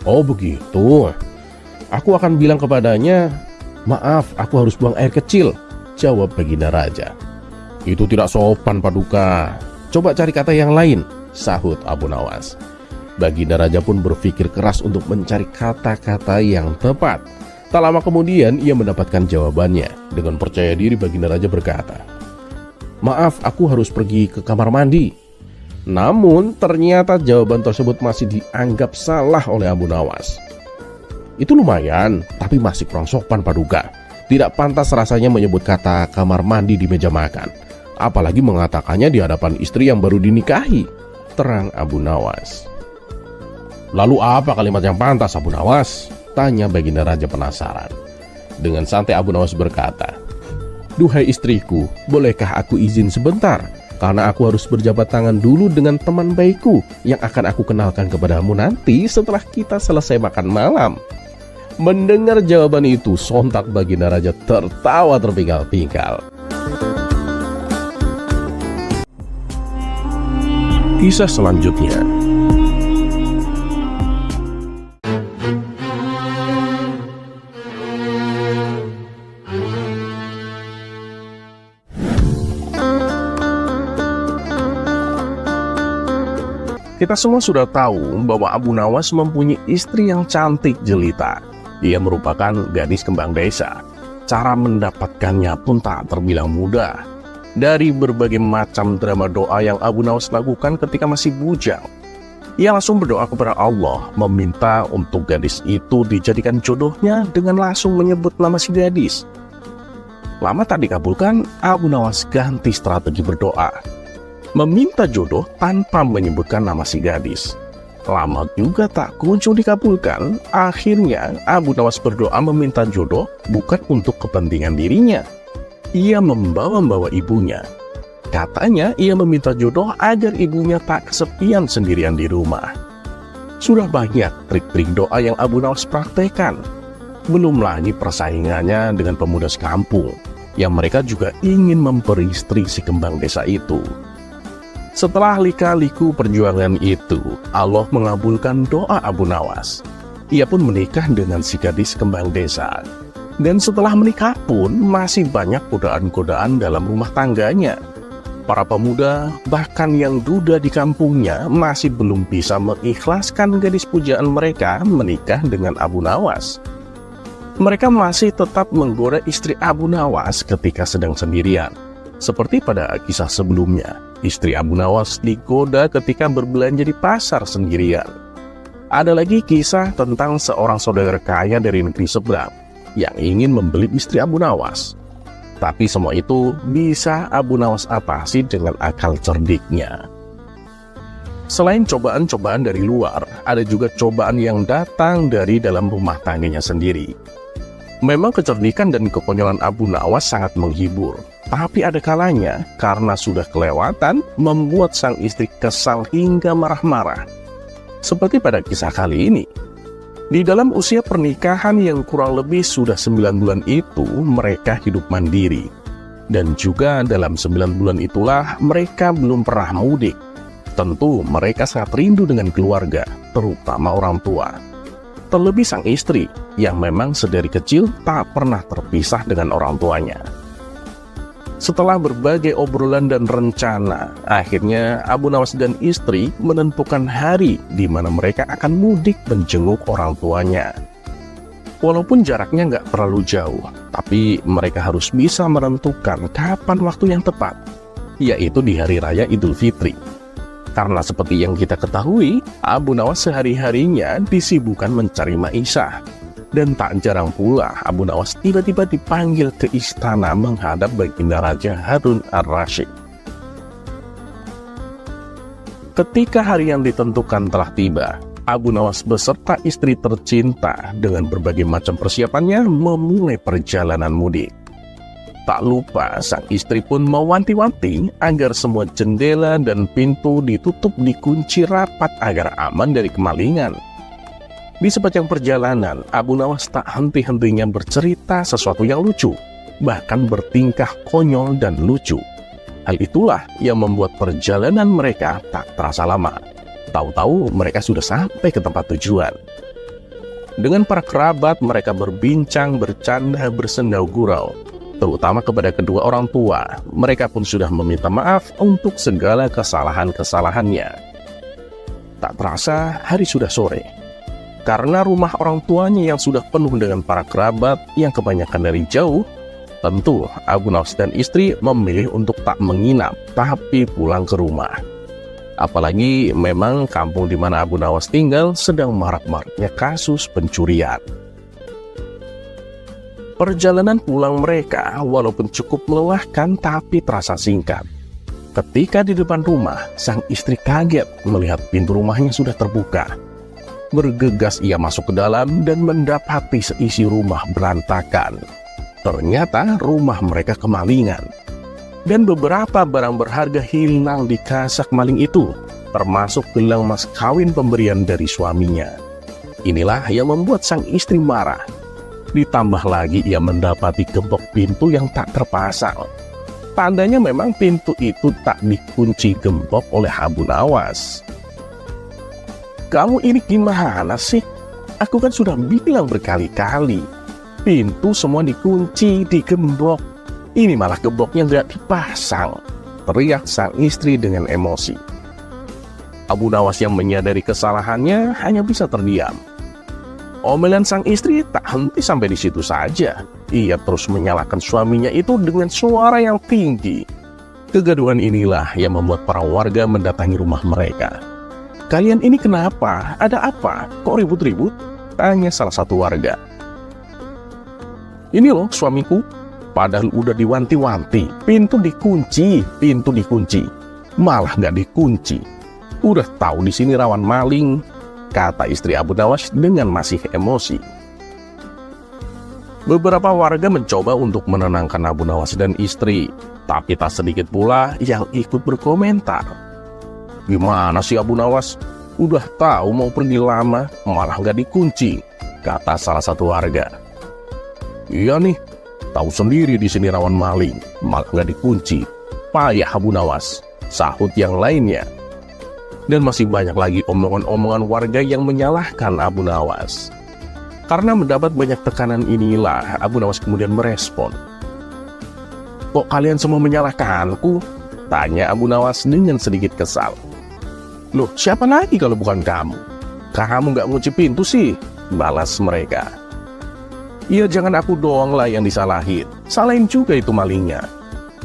"Oh begitu. Aku akan bilang kepadanya, 'Maaf, aku harus buang air kecil,' jawab Baginda Raja." "Itu tidak sopan, Paduka. Coba cari kata yang lain," sahut Abu Nawas. Baginda Raja pun berpikir keras untuk mencari kata-kata yang tepat. Tak lama kemudian ia mendapatkan jawabannya. Dengan percaya diri Baginda Raja berkata, "Maaf, aku harus pergi ke kamar mandi." Namun ternyata jawaban tersebut masih dianggap salah oleh Abu Nawas. "Itu lumayan, tapi masih kurang sopan, Paduka. Tidak pantas rasanya menyebut kata kamar mandi di meja makan, apalagi mengatakannya di hadapan istri yang baru dinikahi," terang Abu Nawas. "Lalu apa kalimat yang pantas, Abu Nawas?" tanya Baginda Raja penasaran. Dengan santai Abu Nawas berkata, "Duhai istriku, bolehkah aku izin sebentar? Karena aku harus berjabat tangan dulu dengan teman baikku yang akan aku kenalkan kepadamu nanti setelah kita selesai makan malam." Mendengar jawaban itu, sontak Baginda Raja tertawa terpinggal-pinggal. Kisah selanjutnya. Kita semua sudah tahu bahwa Abu Nawas mempunyai istri yang cantik jelita. Ia merupakan gadis kembang desa. Cara mendapatkannya pun tak terbilang mudah. Dari berbagai macam drama doa yang Abu Nawas lakukan ketika masih bujang, ia langsung berdoa kepada Allah, meminta untuk gadis itu dijadikan jodohnya dengan langsung menyebut nama si gadis. Lama tak dikabulkan, Abu Nawas ganti strategi berdoa, meminta jodoh tanpa menyebutkan nama si gadis. Lama juga tak kunjung dikabulkan. Akhirnya Abu Nawas berdoa meminta jodoh bukan untuk kepentingan dirinya. Ia membawa-bawa ibunya. Katanya ia meminta jodoh agar ibunya tak kesepian sendirian di rumah. Sudah banyak trik-trik doa yang Abu Nawas praktekkan. Belum lagi persaingannya dengan pemuda sekampung yang mereka juga ingin memperistri si kembang desa itu. Setelah lika-liku perjuangan itu, Allah mengabulkan doa Abu Nawas. Ia pun menikah dengan si gadis kembang desa. Dan setelah menikah pun masih banyak godaan-godaan dalam rumah tangganya. Para pemuda, bahkan yang duda di kampungnya, masih belum bisa mengikhlaskan gadis pujaan mereka menikah dengan Abu Nawas. Mereka masih tetap menggoda istri Abu Nawas ketika sedang sendirian. Seperti pada kisah sebelumnya, istri Abu Nawas digoda ketika berbelanja di pasar sendirian. Ada lagi kisah tentang seorang saudagar kaya dari negeri seberang yang ingin membeli istri Abu Nawas. Tapi semua itu bisa Abu Nawas atasi dengan akal cerdiknya. Selain cobaan-cobaan dari luar, ada juga cobaan yang datang dari dalam rumah tangganya sendiri. Memang kecerdikan dan kekonyolan Abu Nawas sangat menghibur, tapi ada kalanya karena sudah kelewatan membuat sang istri kesal hingga marah-marah. Seperti pada kisah kali ini. Di dalam usia pernikahan yang kurang lebih sudah 9 bulan itu, mereka hidup mandiri. Dan juga dalam 9 bulan itulah mereka belum pernah mudik. Tentu mereka sangat rindu dengan keluarga, terutama orang tua. Terlebih sang istri, yang memang sedari kecil tak pernah terpisah dengan orang tuanya. Setelah berbagai obrolan dan rencana, akhirnya Abu Nawas dan istri menentukan hari di mana mereka akan mudik menjenguk orang tuanya. Walaupun jaraknya nggak terlalu jauh, tapi mereka harus bisa menentukan kapan waktu yang tepat, yaitu di Hari Raya Idul Fitri. Karena seperti yang kita ketahui, Abu Nawas sehari-harinya disibukkan mencari maisha. Dan tak jarang pula Abu Nawas tiba-tiba dipanggil ke istana menghadap Baginda Raja Harun ar-Rasyid. Ketika hari yang ditentukan telah tiba, Abu Nawas beserta istri tercinta dengan berbagai macam persiapannya memulai perjalanan mudik. Tak lupa sang istri pun mewanti-wanti agar semua jendela dan pintu ditutup dikunci rapat agar aman dari kemalingan. Di sepanjang perjalanan, Abu Nawas tak henti-hentinya bercerita sesuatu yang lucu, bahkan bertingkah konyol dan lucu. Hal itulah yang membuat perjalanan mereka tak terasa lama. Tahu-tahu mereka sudah sampai ke tempat tujuan. Dengan para kerabat, mereka berbincang, bercanda, bersendau gurau. Terutama kepada kedua orang tua, mereka pun sudah meminta maaf untuk segala kesalahan-kesalahannya. Tak terasa, hari sudah sore. Karena rumah orang tuanya yang sudah penuh dengan para kerabat yang kebanyakan dari jauh, tentu Abu Nawas dan istri memilih untuk tak menginap, tapi pulang ke rumah. Apalagi memang kampung di mana Abu Nawas tinggal sedang marak-maraknya kasus pencurian. Perjalanan pulang mereka walaupun cukup melelahkan tapi terasa singkat. Ketika di depan rumah, sang istri kaget melihat pintu rumahnya sudah terbuka. Bergegas ia masuk ke dalam dan mendapati seisi rumah berantakan. Ternyata rumah mereka kemalingan. Dan beberapa barang berharga hilang di kasak maling itu, termasuk gelang mas kawin pemberian dari suaminya. Inilah yang membuat sang istri marah. Ditambah lagi ia mendapati gembok pintu yang tak terpasang. Tandanya memang pintu itu tak dikunci gembok oleh Abu Nawas. Kamu ini gimana sih? Aku kan sudah bilang berkali-kali. Pintu semua dikunci, digembok. Ini malah gemboknya tidak dipasang. Teriak sang istri dengan emosi. Abu Nawas yang menyadari kesalahannya hanya bisa terdiam. Omelan sang istri tak henti sampai di situ saja. Ia terus menyalahkan suaminya itu dengan suara yang tinggi. Kegaduhan inilah yang membuat para warga mendatangi rumah mereka. "Kalian ini kenapa? Ada apa? Kok ribut-ribut?" tanya salah satu warga. "Ini loh suamiku, padahal udah diwanti-wanti, pintu dikunci, malah nggak dikunci. Udah tahu di sini rawan maling," kata istri Abu Nawas dengan masih emosi. Beberapa warga mencoba untuk menenangkan Abu Nawas dan istri, tapi tak sedikit pula yang ikut berkomentar. "Gimana sih Abu Nawas? Udah tahu mau pergi lama, malah nggak dikunci," kata salah satu warga. "Iya nih, tahu sendiri di sini rawan maling, malah nggak dikunci. Payah Abu Nawas," sahut yang lainnya. Dan masih banyak lagi omongan-omongan warga yang menyalahkan Abu Nawas. Karena mendapat banyak tekanan inilah, Abu Nawas kemudian merespon. "Kok kalian semua menyalahkanku?" tanya Abu Nawas dengan sedikit kesal. "Loh, siapa lagi kalau bukan kamu? Kamu nggak ngunci pintu sih," balas mereka. "Iya, jangan aku doang lah yang disalahin. Salahin juga itu malingnya.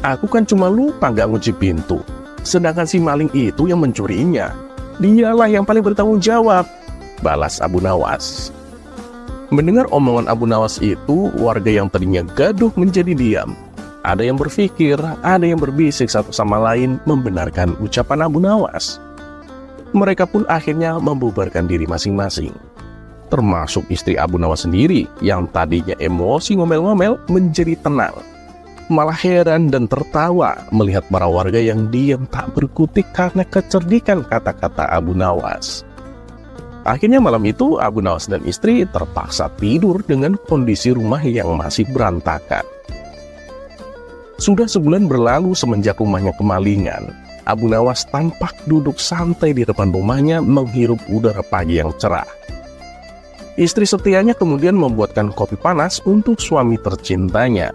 Aku kan cuma lupa nggak ngunci pintu. Sedangkan si maling itu yang mencurinya. Dialah yang paling bertanggung jawab," balas Abu Nawas. Mendengar omongan Abu Nawas itu, warga yang tadinya gaduh menjadi diam. Ada yang berpikir, ada yang berbisik satu sama lain membenarkan ucapan Abu Nawas. Mereka pun akhirnya membubarkan diri masing-masing. Termasuk istri Abu Nawas sendiri yang tadinya emosi ngomel-ngomel menjadi tenang. Malah heran dan tertawa melihat para warga yang diam tak berkutik karena kecerdikan kata-kata Abu Nawas. Akhirnya malam itu Abu Nawas dan istri terpaksa tidur dengan kondisi rumah yang masih berantakan. Sudah sebulan berlalu semenjak rumahnya kemalingan. Abu Nawas tampak duduk santai di depan rumahnya menghirup udara pagi yang cerah. Istri setianya kemudian membuatkan kopi panas untuk suami tercintanya.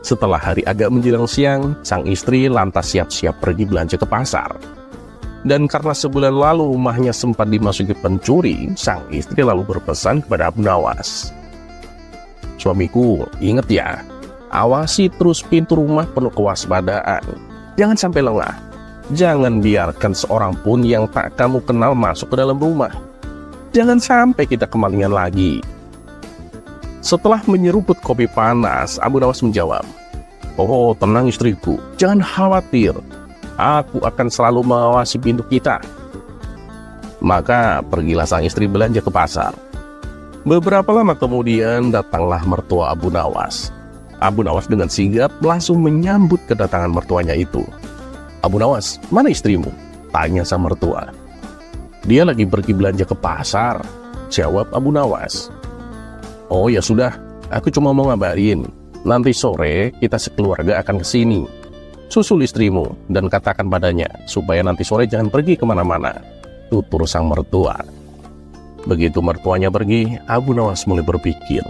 Setelah hari agak menjelang siang, sang istri lantas siap-siap pergi belanja ke pasar. Dan karena sebulan lalu rumahnya sempat dimasuki pencuri, sang istri lalu berpesan kepada Abu Nawas. "Suamiku, ingat ya, awasi terus pintu rumah penuh kewaspadaan. Jangan sampai lengah. Jangan biarkan seorang pun yang tak kamu kenal masuk ke dalam rumah. Jangan sampai kita kemalingan lagi." Setelah menyeruput kopi panas, Abu Nawas menjawab, "Oh, tenang istriku, jangan khawatir. Aku akan selalu mengawasi pintu kita." Maka pergilah sang istri belanja ke pasar. Beberapa lama kemudian datanglah mertua Abu Nawas. Abu Nawas dengan sigap langsung menyambut kedatangan mertuanya itu. "Abu Nawas, mana istrimu?" tanya sang mertua. "Dia lagi pergi belanja ke pasar," jawab Abu Nawas. "Oh ya sudah, aku cuma mau ngabarin. Nanti sore kita sekeluarga akan kesini. Susul istrimu dan katakan padanya supaya nanti sore jangan pergi kemana-mana," tutur sang mertua. Begitu mertuanya pergi, Abu Nawas mulai berpikir,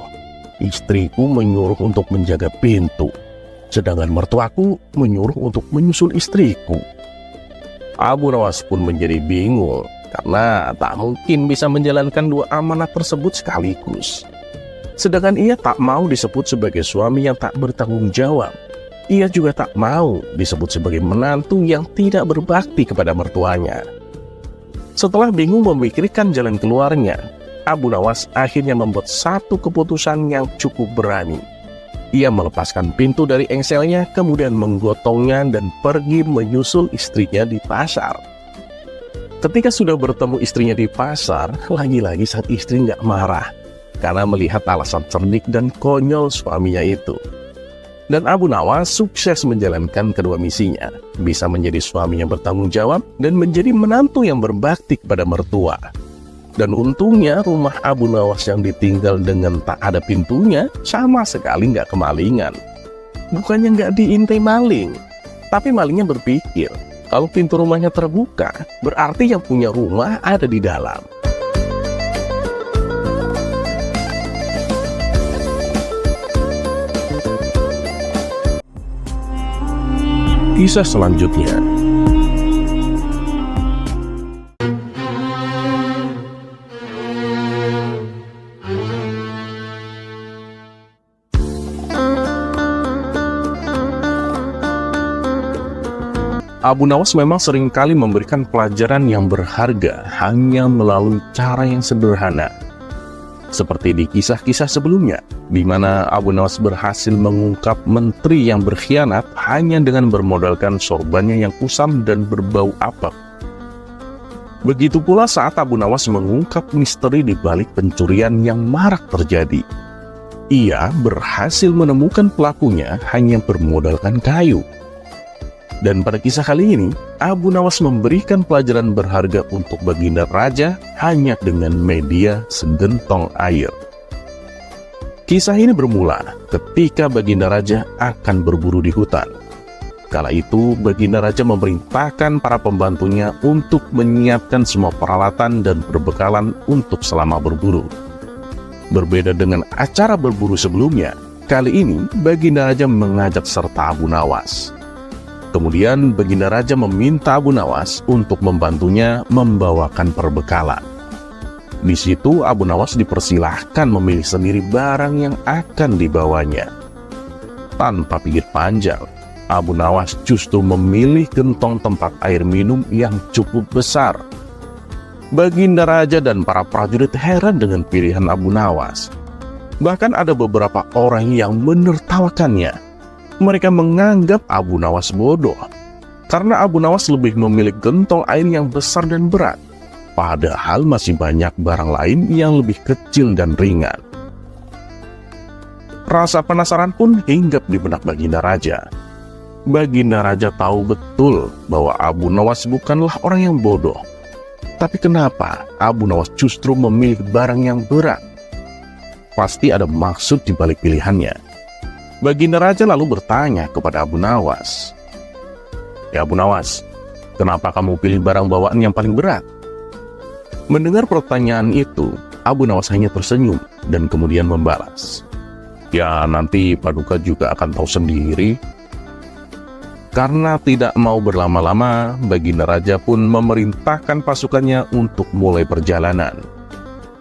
istriku menyuruh untuk menjaga pintu, sedangkan mertuaku menyuruh untuk menyusul istriku. Abu Nawas pun menjadi bingung karena tak mungkin bisa menjalankan dua amanat tersebut sekaligus. Sedangkan ia tak mau disebut sebagai suami yang tak bertanggung jawab. Ia juga tak mau disebut sebagai menantu yang tidak berbakti kepada mertuanya. Setelah bingung memikirkan jalan keluarnya, Abu Nawas akhirnya membuat satu keputusan yang cukup berani. Ia melepaskan pintu dari engselnya, kemudian menggotongnya dan pergi menyusul istrinya di pasar. Ketika sudah bertemu istrinya di pasar, lagi-lagi sang istri nggak marah karena melihat alasan cerdik dan konyol suaminya itu. Dan Abu Nawas sukses menjalankan kedua misinya, bisa menjadi suami yang bertanggung jawab dan menjadi menantu yang berbakti kepada mertua. Dan untungnya rumah Abu Nawas yang ditinggal dengan tak ada pintunya sama sekali nggak kemalingan. Bukannya nggak diintai maling, tapi malingnya berpikir kalau pintu rumahnya terbuka, berarti yang punya rumah ada di dalam. Kisah selanjutnya. Abu Nawas memang seringkali memberikan pelajaran yang berharga hanya melalui cara yang sederhana. Seperti di kisah-kisah sebelumnya, di mana Abu Nawas berhasil mengungkap menteri yang berkhianat hanya dengan bermodalkan sorbannya yang kusam dan berbau apek. Begitu pula saat Abu Nawas mengungkap misteri di balik pencurian yang marak terjadi. Ia berhasil menemukan pelakunya hanya bermodalkan kayu. Dan pada kisah kali ini, Abu Nawas memberikan pelajaran berharga untuk Baginda Raja hanya dengan media segentong air. Kisah ini bermula ketika Baginda Raja akan berburu di hutan. Kala itu, Baginda Raja memerintahkan para pembantunya untuk menyiapkan semua peralatan dan perbekalan untuk selama berburu. Berbeda dengan acara berburu sebelumnya, kali ini Baginda Raja mengajak serta Abu Nawas. Kemudian Baginda Raja meminta Abu Nawas untuk membantunya membawakan perbekalan. Di situ Abu Nawas dipersilahkan memilih sendiri barang yang akan dibawanya. Tanpa pikir panjang, Abu Nawas justru memilih gentong tempat air minum yang cukup besar. Baginda Raja dan para prajurit heran dengan pilihan Abu Nawas. Bahkan ada beberapa orang yang menertawakannya. Mereka menganggap Abu Nawas bodoh, karena Abu Nawas lebih memilih gentong air yang besar dan berat, padahal masih banyak barang lain yang lebih kecil dan ringan. Rasa penasaran pun hinggap di benak Baginda Raja. Baginda Raja tahu betul bahwa Abu Nawas bukanlah orang yang bodoh. Tapi kenapa Abu Nawas justru memilih barang yang berat? Pasti ada maksud di balik pilihannya. Baginda Raja lalu bertanya kepada Abu Nawas, "Ya Abu Nawas, kenapa kamu pilih barang bawaan yang paling berat?" Mendengar pertanyaan itu, Abu Nawas hanya tersenyum dan kemudian membalas, "Ya nanti Paduka juga akan tahu sendiri." Karena tidak mau berlama-lama, Baginda Raja pun memerintahkan pasukannya untuk mulai perjalanan.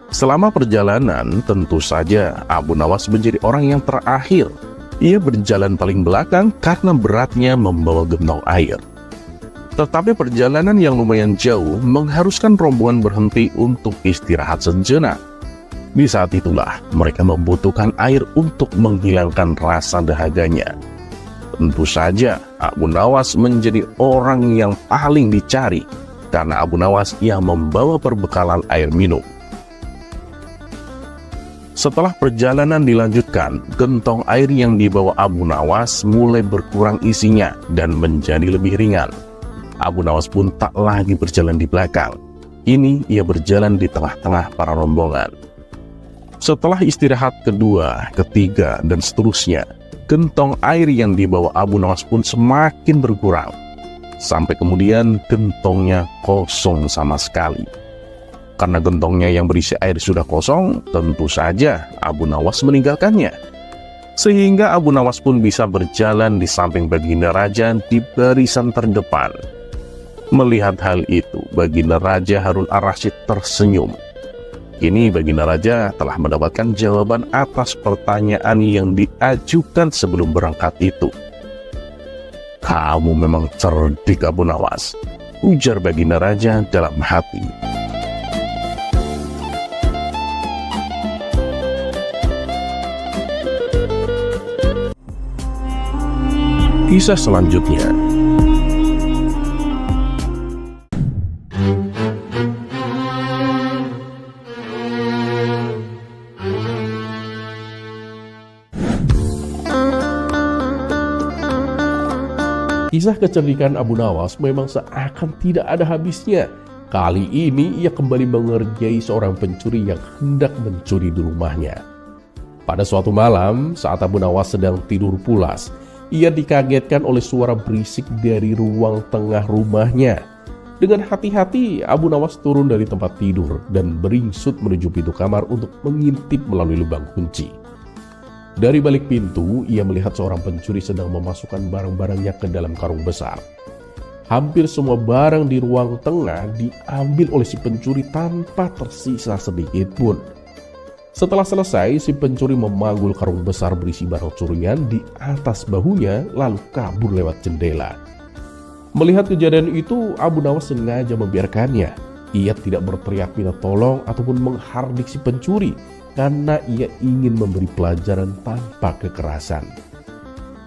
Selama perjalanan, tentu saja Abu Nawas menjadi orang yang terakhir. Ia berjalan paling belakang karena beratnya membawa gentong air. Tetapi perjalanan yang lumayan jauh mengharuskan rombongan berhenti untuk istirahat sejenak. Di saat itulah mereka membutuhkan air untuk menghilangkan rasa dahaganya. Tentu saja Abu Nawas menjadi orang yang paling dicari karena Abu Nawas yang membawa perbekalan air minum. Setelah perjalanan dilanjutkan, gentong air yang dibawa Abu Nawas mulai berkurang isinya dan menjadi lebih ringan. Abu Nawas pun tak lagi berjalan di belakang. Ini ia berjalan di tengah-tengah para rombongan. Setelah istirahat kedua, ketiga, dan seterusnya, gentong air yang dibawa Abu Nawas pun semakin berkurang. Sampai kemudian gentongnya kosong sama sekali. Karena gentongnya yang berisi air sudah kosong, tentu saja Abu Nawas meninggalkannya. Sehingga Abu Nawas pun bisa berjalan di samping Baginda Raja di barisan terdepan. Melihat hal itu, Baginda Raja Harun ar-Rasyid tersenyum. Kini Baginda Raja telah mendapatkan jawaban atas pertanyaan yang diajukan sebelum berangkat itu. "Kamu memang cerdik Abu Nawas," ujar Baginda Raja dalam hati. Kisah selanjutnya. Kisah kecerdikan Abu Nawas memang seakan tidak ada habisnya. Kali ini ia kembali mengerjai seorang pencuri yang hendak mencuri di rumahnya. Pada suatu malam, saat Abu Nawas sedang tidur pulas, ia dikagetkan oleh suara berisik dari ruang tengah rumahnya. Dengan hati-hati, Abu Nawas turun dari tempat tidur dan beringsut menuju pintu kamar untuk mengintip melalui lubang kunci. Dari balik pintu, ia melihat seorang pencuri sedang memasukkan barang-barangnya ke dalam karung besar. Hampir semua barang di ruang tengah diambil oleh si pencuri tanpa tersisa sedikit pun. Setelah selesai, si pencuri memanggul karung besar berisi barang curian di atas bahunya lalu kabur lewat jendela. Melihat kejadian itu, Abu Nawas sengaja membiarkannya. Ia tidak berteriak minta tolong ataupun menghardik si pencuri karena ia ingin memberi pelajaran tanpa kekerasan.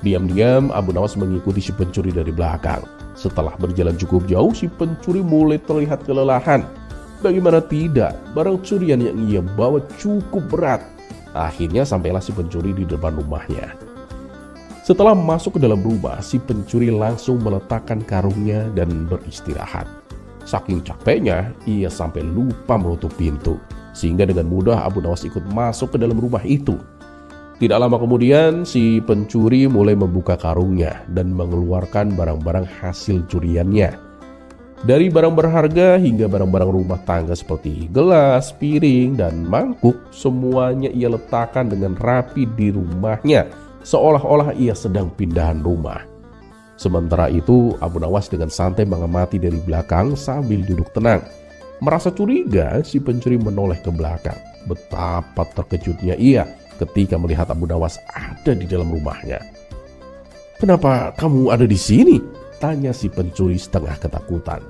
Diam-diam Abu Nawas mengikuti si pencuri dari belakang. Setelah berjalan cukup jauh, si pencuri mulai terlihat kelelahan. Bagaimana tidak, barang curian yang ia bawa cukup berat. Akhirnya sampailah si pencuri di depan rumahnya. Setelah masuk ke dalam rumah, si pencuri langsung meletakkan karungnya dan beristirahat. Saking capeknya, ia sampai lupa menutup pintu. Sehingga dengan mudah Abu Nawas ikut masuk ke dalam rumah itu. Tidak lama kemudian, si pencuri mulai membuka karungnya dan mengeluarkan barang-barang hasil curiannya. Dari barang berharga hingga barang-barang rumah tangga seperti gelas, piring, dan mangkuk, semuanya ia letakkan dengan rapi di rumahnya, seolah-olah ia sedang pindahan rumah. Sementara itu, Abu Nawas dengan santai mengamati dari belakang sambil duduk tenang. Merasa curiga, si pencuri menoleh ke belakang. Betapa terkejutnya ia ketika melihat Abu Nawas ada di dalam rumahnya. "Kenapa kamu ada di sini?" tanya si pencuri setengah ketakutan.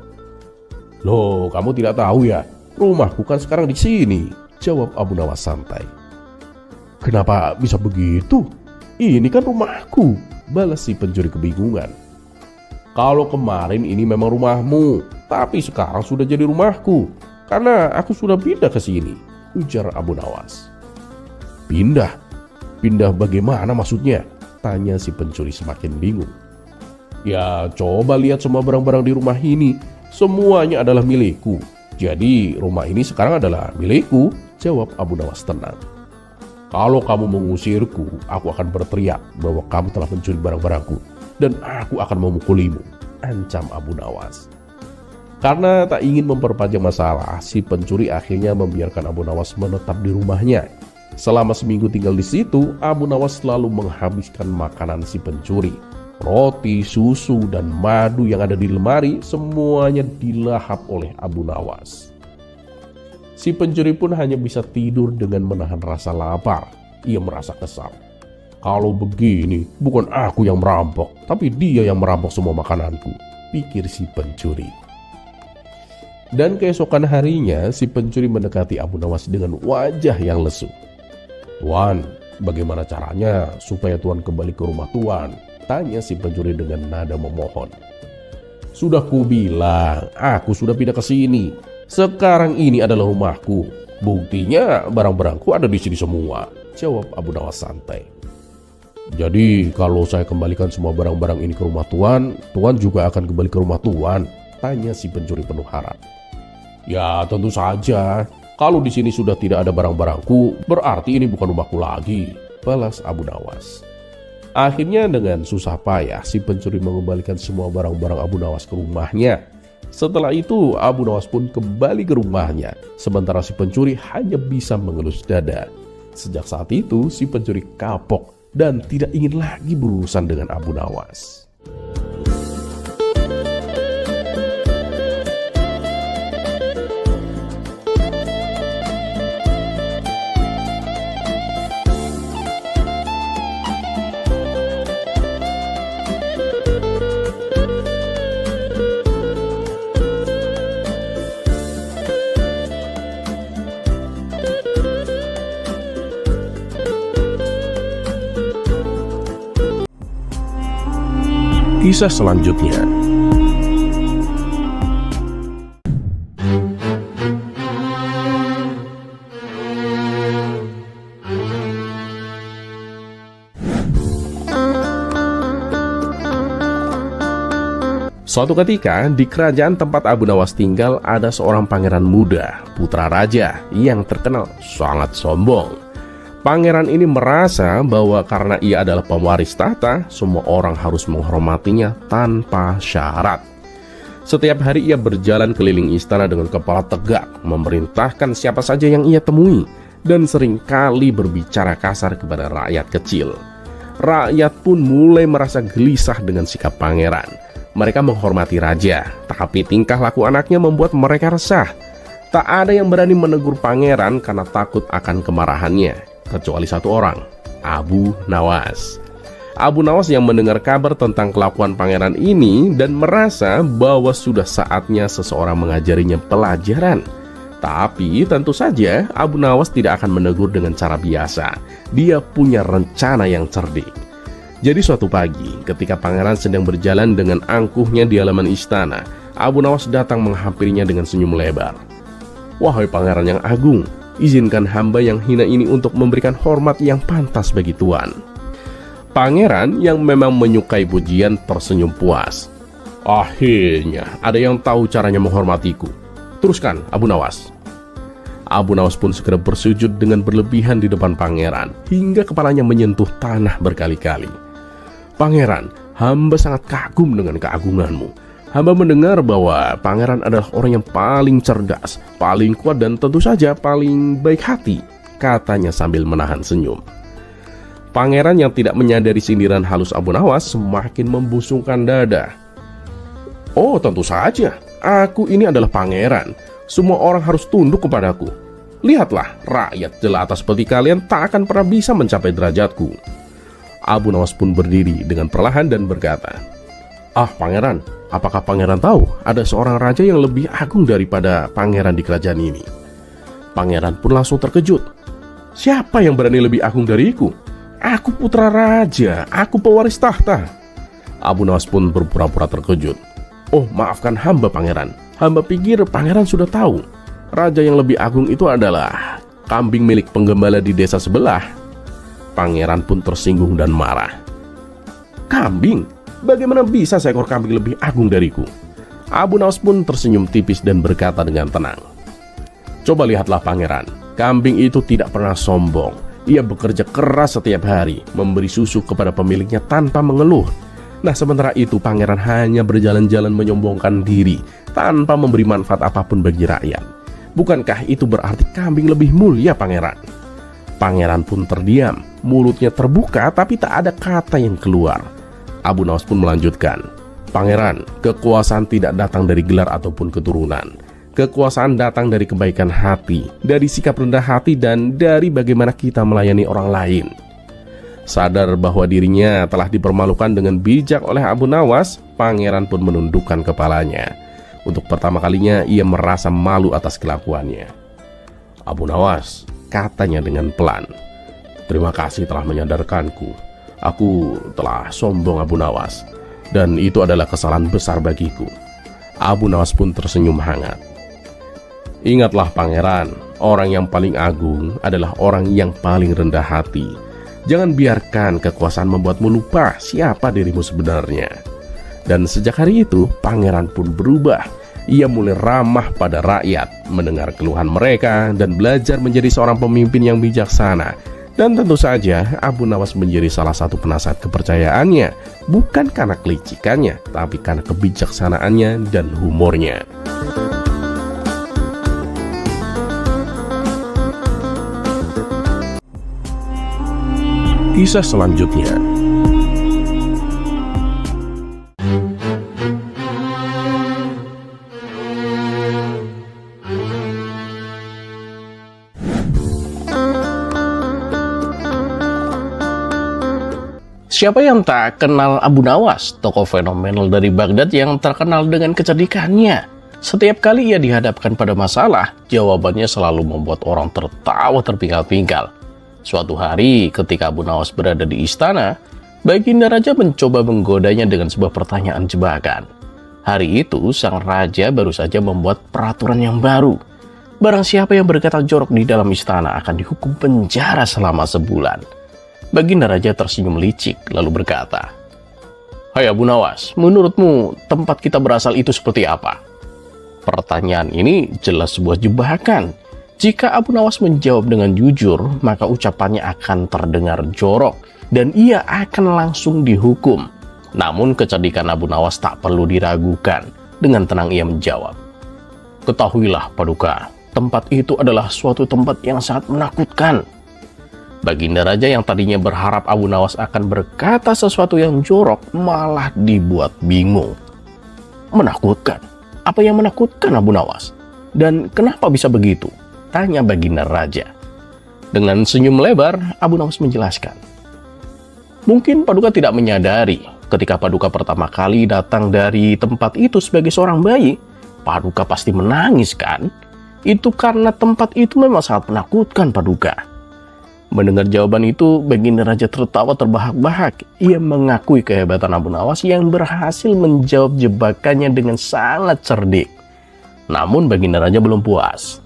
"Loh, kamu tidak tahu ya? Rumahku kan sekarang di sini," jawab Abu Nawas santai. "Kenapa bisa begitu? Ini kan rumahku," balas si pencuri kebingungan. "Kalau kemarin ini memang rumahmu, tapi sekarang sudah jadi rumahku karena aku sudah pindah ke sini," ujar Abu Nawas. "Pindah? Pindah bagaimana maksudnya?" tanya si pencuri semakin bingung. "Ya, coba lihat semua barang-barang di rumah ini. Semuanya adalah milikku. Jadi rumah ini sekarang adalah milikku," jawab Abu Nawas tenang. "Kalau kamu mengusirku, aku akan berteriak bahwa kamu telah mencuri barang-barangku dan aku akan memukulimu," ancam Abu Nawas. Karena tak ingin memperpanjang masalah, si pencuri akhirnya membiarkan Abu Nawas menetap di rumahnya. Selama seminggu tinggal di situ, Abu Nawas selalu menghabiskan makanan si pencuri. Roti, susu, dan madu yang ada di lemari semuanya dilahap oleh Abu Nawas. Si pencuri pun hanya bisa tidur dengan menahan rasa lapar. Ia merasa kesal. "Kalau begini, bukan aku yang merampok, tapi dia yang merampok semua makananku," pikir si pencuri. Dan keesokan harinya, si pencuri mendekati Abu Nawas dengan wajah yang lesu. "Tuan, bagaimana caranya supaya Tuan kembali ke rumah Tuan?" tanya si pencuri dengan nada memohon. "Sudah kubilang, aku sudah pindah ke sini. Sekarang ini adalah rumahku. Buktinya barang-barangku ada di sini semua," jawab Abu Nawas santai. "Jadi kalau saya kembalikan semua barang-barang ini ke rumah Tuan, Tuan juga akan kembali ke rumah Tuan?" tanya si pencuri penuh harap. "Ya, tentu saja. Kalau di sini sudah tidak ada barang-barangku, berarti ini bukan rumahku lagi," balas Abu Nawas. Akhirnya dengan susah payah si pencuri mengembalikan semua barang-barang Abu Nawas ke rumahnya. Setelah itu Abu Nawas pun kembali ke rumahnya, sementara si pencuri hanya bisa mengelus dada. Sejak saat itu si pencuri kapok dan tidak ingin lagi berurusan dengan Abu Nawas. Kisah selanjutnya. Suatu ketika, di kerajaan tempat Abu Nawas tinggal ada seorang pangeran muda, putra raja, yang terkenal sangat sombong. Pangeran ini merasa bahwa karena ia adalah pewaris tahta, semua orang harus menghormatinya tanpa syarat. Setiap hari ia berjalan keliling istana dengan kepala tegak, memerintahkan siapa saja yang ia temui, dan seringkali berbicara kasar kepada rakyat kecil. Rakyat pun mulai merasa gelisah dengan sikap pangeran. Mereka menghormati raja, tapi tingkah laku anaknya membuat mereka resah. Tak ada yang berani menegur pangeran karena takut akan kemarahannya, kecuali satu orang, Abu Nawas. Abu Nawas yang mendengar kabar tentang kelakuan pangeran ini dan merasa bahwa sudah saatnya seseorang mengajarinya pelajaran. Tapi tentu saja Abu Nawas tidak akan menegur dengan cara biasa. Dia punya rencana yang cerdik. Jadi suatu pagi ketika pangeran sedang berjalan dengan angkuhnya di halaman istana, Abu Nawas datang menghampirinya dengan senyum lebar. "Wahai pangeran yang agung, izinkan hamba yang hina ini untuk memberikan hormat yang pantas bagi tuan." Pangeran yang memang menyukai pujian tersenyum puas. "Akhirnya ada yang tahu caranya menghormatiku. Teruskan, Abu Nawas." Abu Nawas pun segera bersujud dengan berlebihan di depan pangeran hingga kepalanya menyentuh tanah berkali-kali. "Pangeran, hamba sangat kagum dengan keagunganmu. Hamba mendengar bahwa pangeran adalah orang yang paling cerdas, paling kuat dan tentu saja paling baik hati," katanya sambil menahan senyum. Pangeran yang tidak menyadari sindiran halus Abu Nawas semakin membusungkan dada. "Oh, tentu saja. Aku ini adalah pangeran. Semua orang harus tunduk kepadaku. Lihatlah, rakyat jelata seperti kalian tak akan pernah bisa mencapai derajatku." Abu Nawas pun berdiri dengan perlahan dan berkata, Pangeran, apakah pangeran tahu ada seorang raja yang lebih agung daripada pangeran di kerajaan ini?" Pangeran pun langsung terkejut. "Siapa yang berani lebih agung dariku? Aku putra raja, aku pewaris tahta." Abu Nawas pun berpura-pura terkejut. "Oh, maafkan hamba pangeran. Hamba pikir pangeran sudah tahu. Raja yang lebih agung itu adalah kambing milik penggembala di desa sebelah." Pangeran pun tersinggung dan marah. "Kambing? Bagaimana bisa seekor kambing lebih agung dariku?" Abu Nawas pun tersenyum tipis dan berkata dengan tenang, "Coba lihatlah pangeran, kambing itu tidak pernah sombong. Ia bekerja keras setiap hari, memberi susu kepada pemiliknya tanpa mengeluh. Nah, sementara itu pangeran hanya berjalan-jalan menyombongkan diri tanpa memberi manfaat apapun bagi rakyat. Bukankah itu berarti kambing lebih mulia, pangeran?" Pangeran pun terdiam, mulutnya terbuka tapi tak ada kata yang keluar. Abu Nawas pun melanjutkan, "Pangeran, kekuasaan tidak datang dari gelar ataupun keturunan. Kekuasaan datang dari kebaikan hati, dari sikap rendah hati, dan dari bagaimana kita melayani orang lain." Sadar bahwa dirinya telah dipermalukan dengan bijak oleh Abu Nawas, pangeran pun menundukkan kepalanya. Untuk pertama kalinya ia merasa malu atas kelakuannya. "Abu Nawas," katanya dengan pelan, "terima kasih telah menyadarkanku. Aku telah sombong, Abu Nawas, dan itu adalah kesalahan besar bagiku." Abu Nawas pun tersenyum hangat. "Ingatlah pangeran, orang yang paling agung adalah orang yang paling rendah hati. Jangan biarkan kekuasaan membuatmu lupa siapa dirimu sebenarnya." Dan sejak hari itu, pangeran pun berubah. Ia mulai ramah pada rakyat, mendengar keluhan mereka, dan belajar menjadi seorang pemimpin yang bijaksana. Dan tentu saja, Abu Nawas menjadi salah satu penasihat kepercayaannya, bukan karena kelicikannya, tapi karena kebijaksanaannya dan humornya. Kisah selanjutnya. Siapa yang tak kenal Abu Nawas, tokoh fenomenal dari Baghdad yang terkenal dengan kecerdikannya? Setiap kali ia dihadapkan pada masalah, jawabannya selalu membuat orang tertawa terpingkal-pingkal. Suatu hari ketika Abu Nawas berada di istana, Baginda Raja mencoba menggodanya dengan sebuah pertanyaan jebakan. Hari itu sang raja baru saja membuat peraturan yang baru. Barang siapa yang berkata jorok di dalam istana akan dihukum penjara selama sebulan. Baginda Raja tersenyum licik lalu berkata, "Hai Abu Nawas, menurutmu tempat kita berasal itu seperti apa?" Pertanyaan ini jelas sebuah jebakan. Jika Abu Nawas menjawab dengan jujur, maka ucapannya akan terdengar jorok dan ia akan langsung dihukum. Namun kecerdikan Abu Nawas tak perlu diragukan. Dengan tenang ia menjawab, "Ketahuilah Paduka, tempat itu adalah suatu tempat yang sangat menakutkan." Baginda Raja yang tadinya berharap Abu Nawas akan berkata sesuatu yang jorok malah dibuat bingung. "Menakutkan? Apa yang menakutkan Abu Nawas? Dan kenapa bisa begitu?" tanya Baginda Raja. Dengan senyum lebar, Abu Nawas menjelaskan, Mungkin Paduka tidak menyadari ketika Paduka pertama kali datang dari tempat itu sebagai seorang bayi, Paduka pasti menangis kan? Itu karena tempat itu memang sangat menakutkan Paduka. Mendengar jawaban itu, Baginda Raja tertawa terbahak-bahak. Ia mengakui kehebatan Abu Nawas yang berhasil menjawab jebakannya dengan sangat cerdik. Namun Baginda Raja belum puas.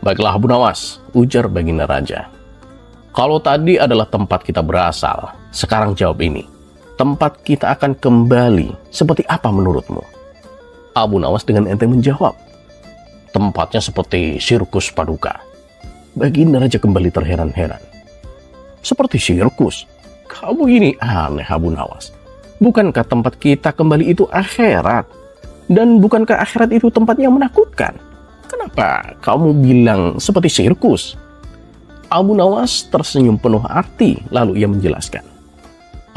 "Baiklah Abu Nawas," ujar Baginda Raja. "Kalau tadi adalah tempat kita berasal, sekarang jawab ini. Tempat kita akan kembali seperti apa menurutmu?" Abu Nawas dengan enteng menjawab, "Tempatnya seperti sirkus Paduka." Baginda Raja kembali terheran-heran. "Seperti sirkus? Kamu ini aneh Abu Nawas. Bukankah tempat kita kembali itu akhirat? Dan bukankah akhirat itu tempat yang menakutkan? Kenapa kamu bilang seperti sirkus?" Abu Nawas tersenyum penuh arti, lalu ia menjelaskan,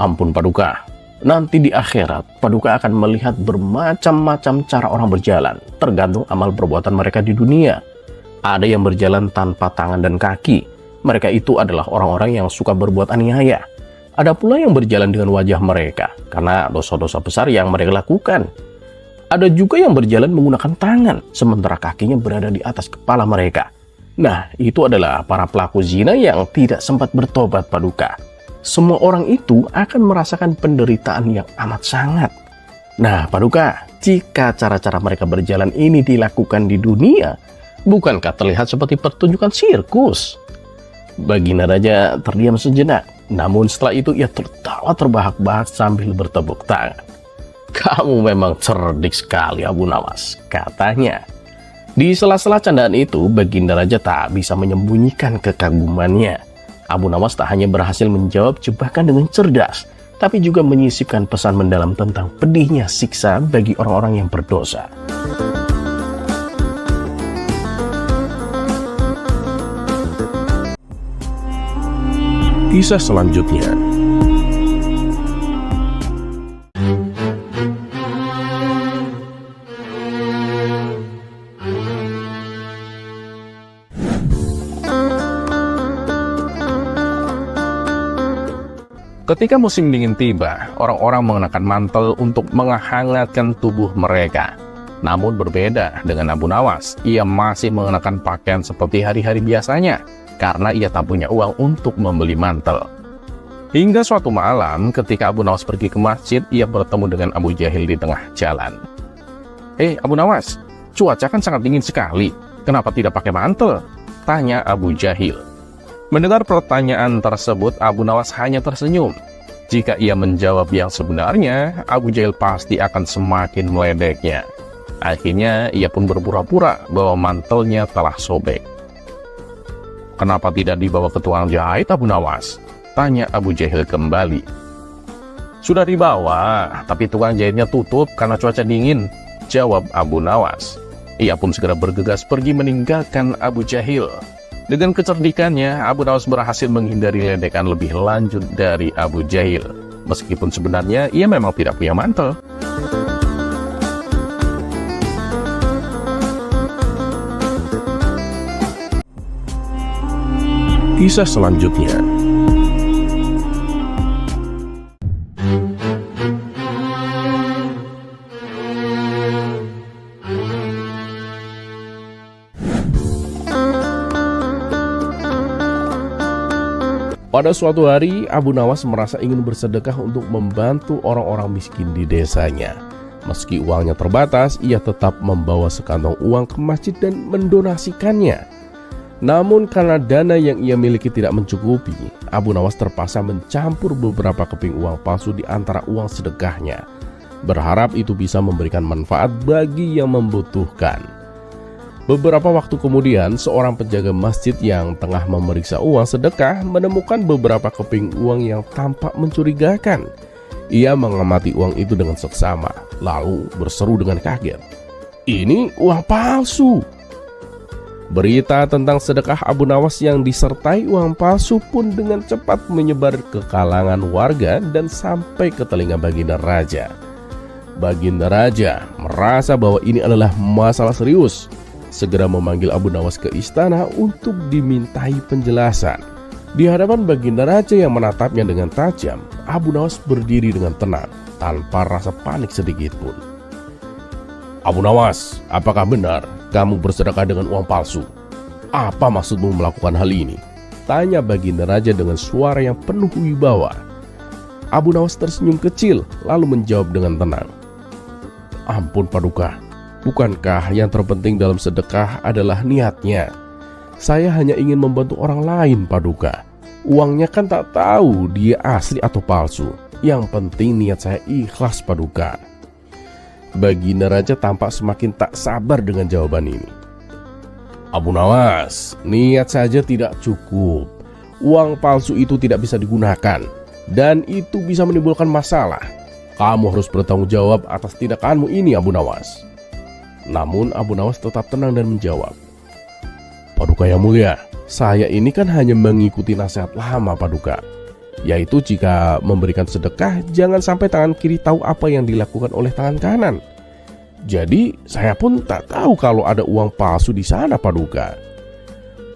"Ampun Paduka, nanti di akhirat Paduka akan melihat bermacam-macam cara orang berjalan, tergantung amal perbuatan mereka di dunia. Ada yang berjalan tanpa tangan dan kaki. Mereka itu adalah orang-orang yang suka berbuat aniaya. Ada pula yang berjalan dengan wajah mereka, karena dosa-dosa besar yang mereka lakukan. Ada juga yang berjalan menggunakan tangan, sementara kakinya berada di atas kepala mereka. Nah, itu adalah para pelaku zina yang tidak sempat bertobat Paduka. Semua orang itu akan merasakan penderitaan yang amat sangat. Nah, Paduka, jika cara-cara mereka berjalan ini dilakukan di dunia, bukankah terlihat seperti pertunjukan sirkus?" Baginda Raja terdiam sejenak, namun setelah itu ia tertawa terbahak-bahak sambil bertepuk tangan. "Kamu memang cerdik sekali Abu Nawas," katanya. Di sela-sela candaan itu, Baginda Raja tak bisa menyembunyikan kekagumannya. Abu Nawas tak hanya berhasil menjawab jebakan dengan cerdas, tapi juga menyisipkan pesan mendalam tentang pedihnya siksa bagi orang-orang yang berdosa. Kisah selanjutnya. Ketika musim dingin tiba, orang-orang mengenakan mantel untuk menghangatkan tubuh mereka. Namun berbeda dengan Abu Nawas, ia masih mengenakan pakaian seperti hari-hari biasanya, karena ia tak punya uang untuk membeli mantel. Hingga suatu malam, ketika Abu Nawas pergi ke masjid, ia bertemu dengan Abu Jahil di tengah jalan. Abu Nawas, cuaca kan sangat dingin sekali, kenapa tidak pakai mantel?" tanya Abu Jahil. Mendengar pertanyaan tersebut, Abu Nawas hanya tersenyum. Jika ia menjawab yang sebenarnya, Abu Jahil pasti akan semakin meledeknya. Akhirnya, ia pun berpura-pura bahwa mantelnya telah sobek. "Kenapa tidak dibawa ke tukang jahit, Abu Nawas?" tanya Abu Jahil kembali. "Sudah dibawa, tapi tukang jahitnya tutup karena cuaca dingin," jawab Abu Nawas. Ia pun segera bergegas pergi meninggalkan Abu Jahil. Dengan kecerdikannya, Abu Nawas berhasil menghindari ledekan lebih lanjut dari Abu Jahil. Meskipun sebenarnya ia memang tidak punya mantel. Kisah selanjutnya. Pada suatu hari, Abu Nawas merasa ingin bersedekah untuk membantu orang-orang miskin di desanya. Meski uangnya terbatas, ia tetap membawa sekantong uang ke masjid dan mendonasikannya. Namun karena dana yang ia miliki tidak mencukupi, Abu Nawas terpaksa mencampur beberapa keping uang palsu di antara uang sedekahnya, berharap itu bisa memberikan manfaat bagi yang membutuhkan. Beberapa waktu kemudian, seorang penjaga masjid yang tengah memeriksa uang sedekah menemukan beberapa keping uang yang tampak mencurigakan. Ia mengamati uang itu dengan seksama, lalu berseru dengan kaget, "Ini uang palsu!" Berita tentang sedekah Abu Nawas yang disertai uang palsu pun dengan cepat menyebar ke kalangan warga dan sampai ke telinga Baginda Raja. Baginda Raja merasa bahwa ini adalah masalah serius, segera memanggil Abu Nawas ke istana untuk dimintai penjelasan. Di hadapan Baginda Raja yang menatapnya dengan tajam, Abu Nawas berdiri dengan tenang, tanpa rasa panik sedikit pun. Abu Nawas, apakah benar kamu bersedekah dengan uang palsu? Apa maksudmu melakukan hal ini? Tanya Baginda Raja dengan suara yang penuh wibawa. Abu Nawas tersenyum kecil, lalu menjawab dengan tenang. Ampun Paduka, bukankah yang terpenting dalam sedekah adalah niatnya? Saya hanya ingin membantu orang lain Paduka. Uangnya kan tak tahu dia asli atau palsu. Yang penting niat saya ikhlas Paduka. Baginda Raja tampak semakin tak sabar dengan jawaban ini. Abu Nawas, niat saja tidak cukup. Uang palsu itu tidak bisa digunakan, dan itu bisa menimbulkan masalah. Kamu harus bertanggung jawab atas tindakanmu ini Abu Nawas. Namun Abu Nawas tetap tenang dan menjawab, Paduka yang mulia, saya ini kan hanya mengikuti nasihat lama Paduka, yaitu jika memberikan sedekah jangan sampai tangan kiri tahu apa yang dilakukan oleh tangan kanan. Jadi saya pun tak tahu kalau ada uang palsu di sana Paduka.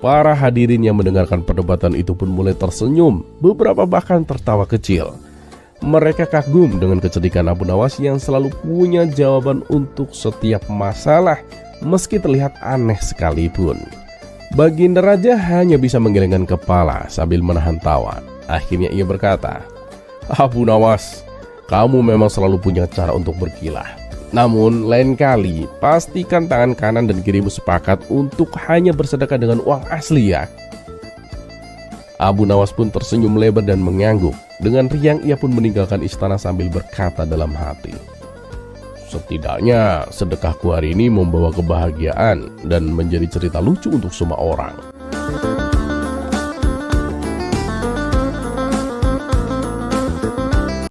Para hadirin yang mendengarkan perdebatan itu pun mulai tersenyum, beberapa bahkan tertawa kecil. Mereka kagum dengan kecerdikan Abu Nawas yang selalu punya jawaban untuk setiap masalah, meski terlihat aneh sekalipun. Baginda Raja hanya bisa menggelengkan kepala sambil menahan tawa. Akhirnya ia berkata, Abu Nawas, kamu memang selalu punya cara untuk berkilah. Namun lain kali pastikan tangan kanan dan kirimu sepakat untuk hanya bersedekah dengan uang asli ya. Abu Nawas pun tersenyum lebar dan mengangguk. Dengan riang ia pun meninggalkan istana sambil berkata dalam hati, setidaknya sedekahku hari ini membawa kebahagiaan dan menjadi cerita lucu untuk semua orang.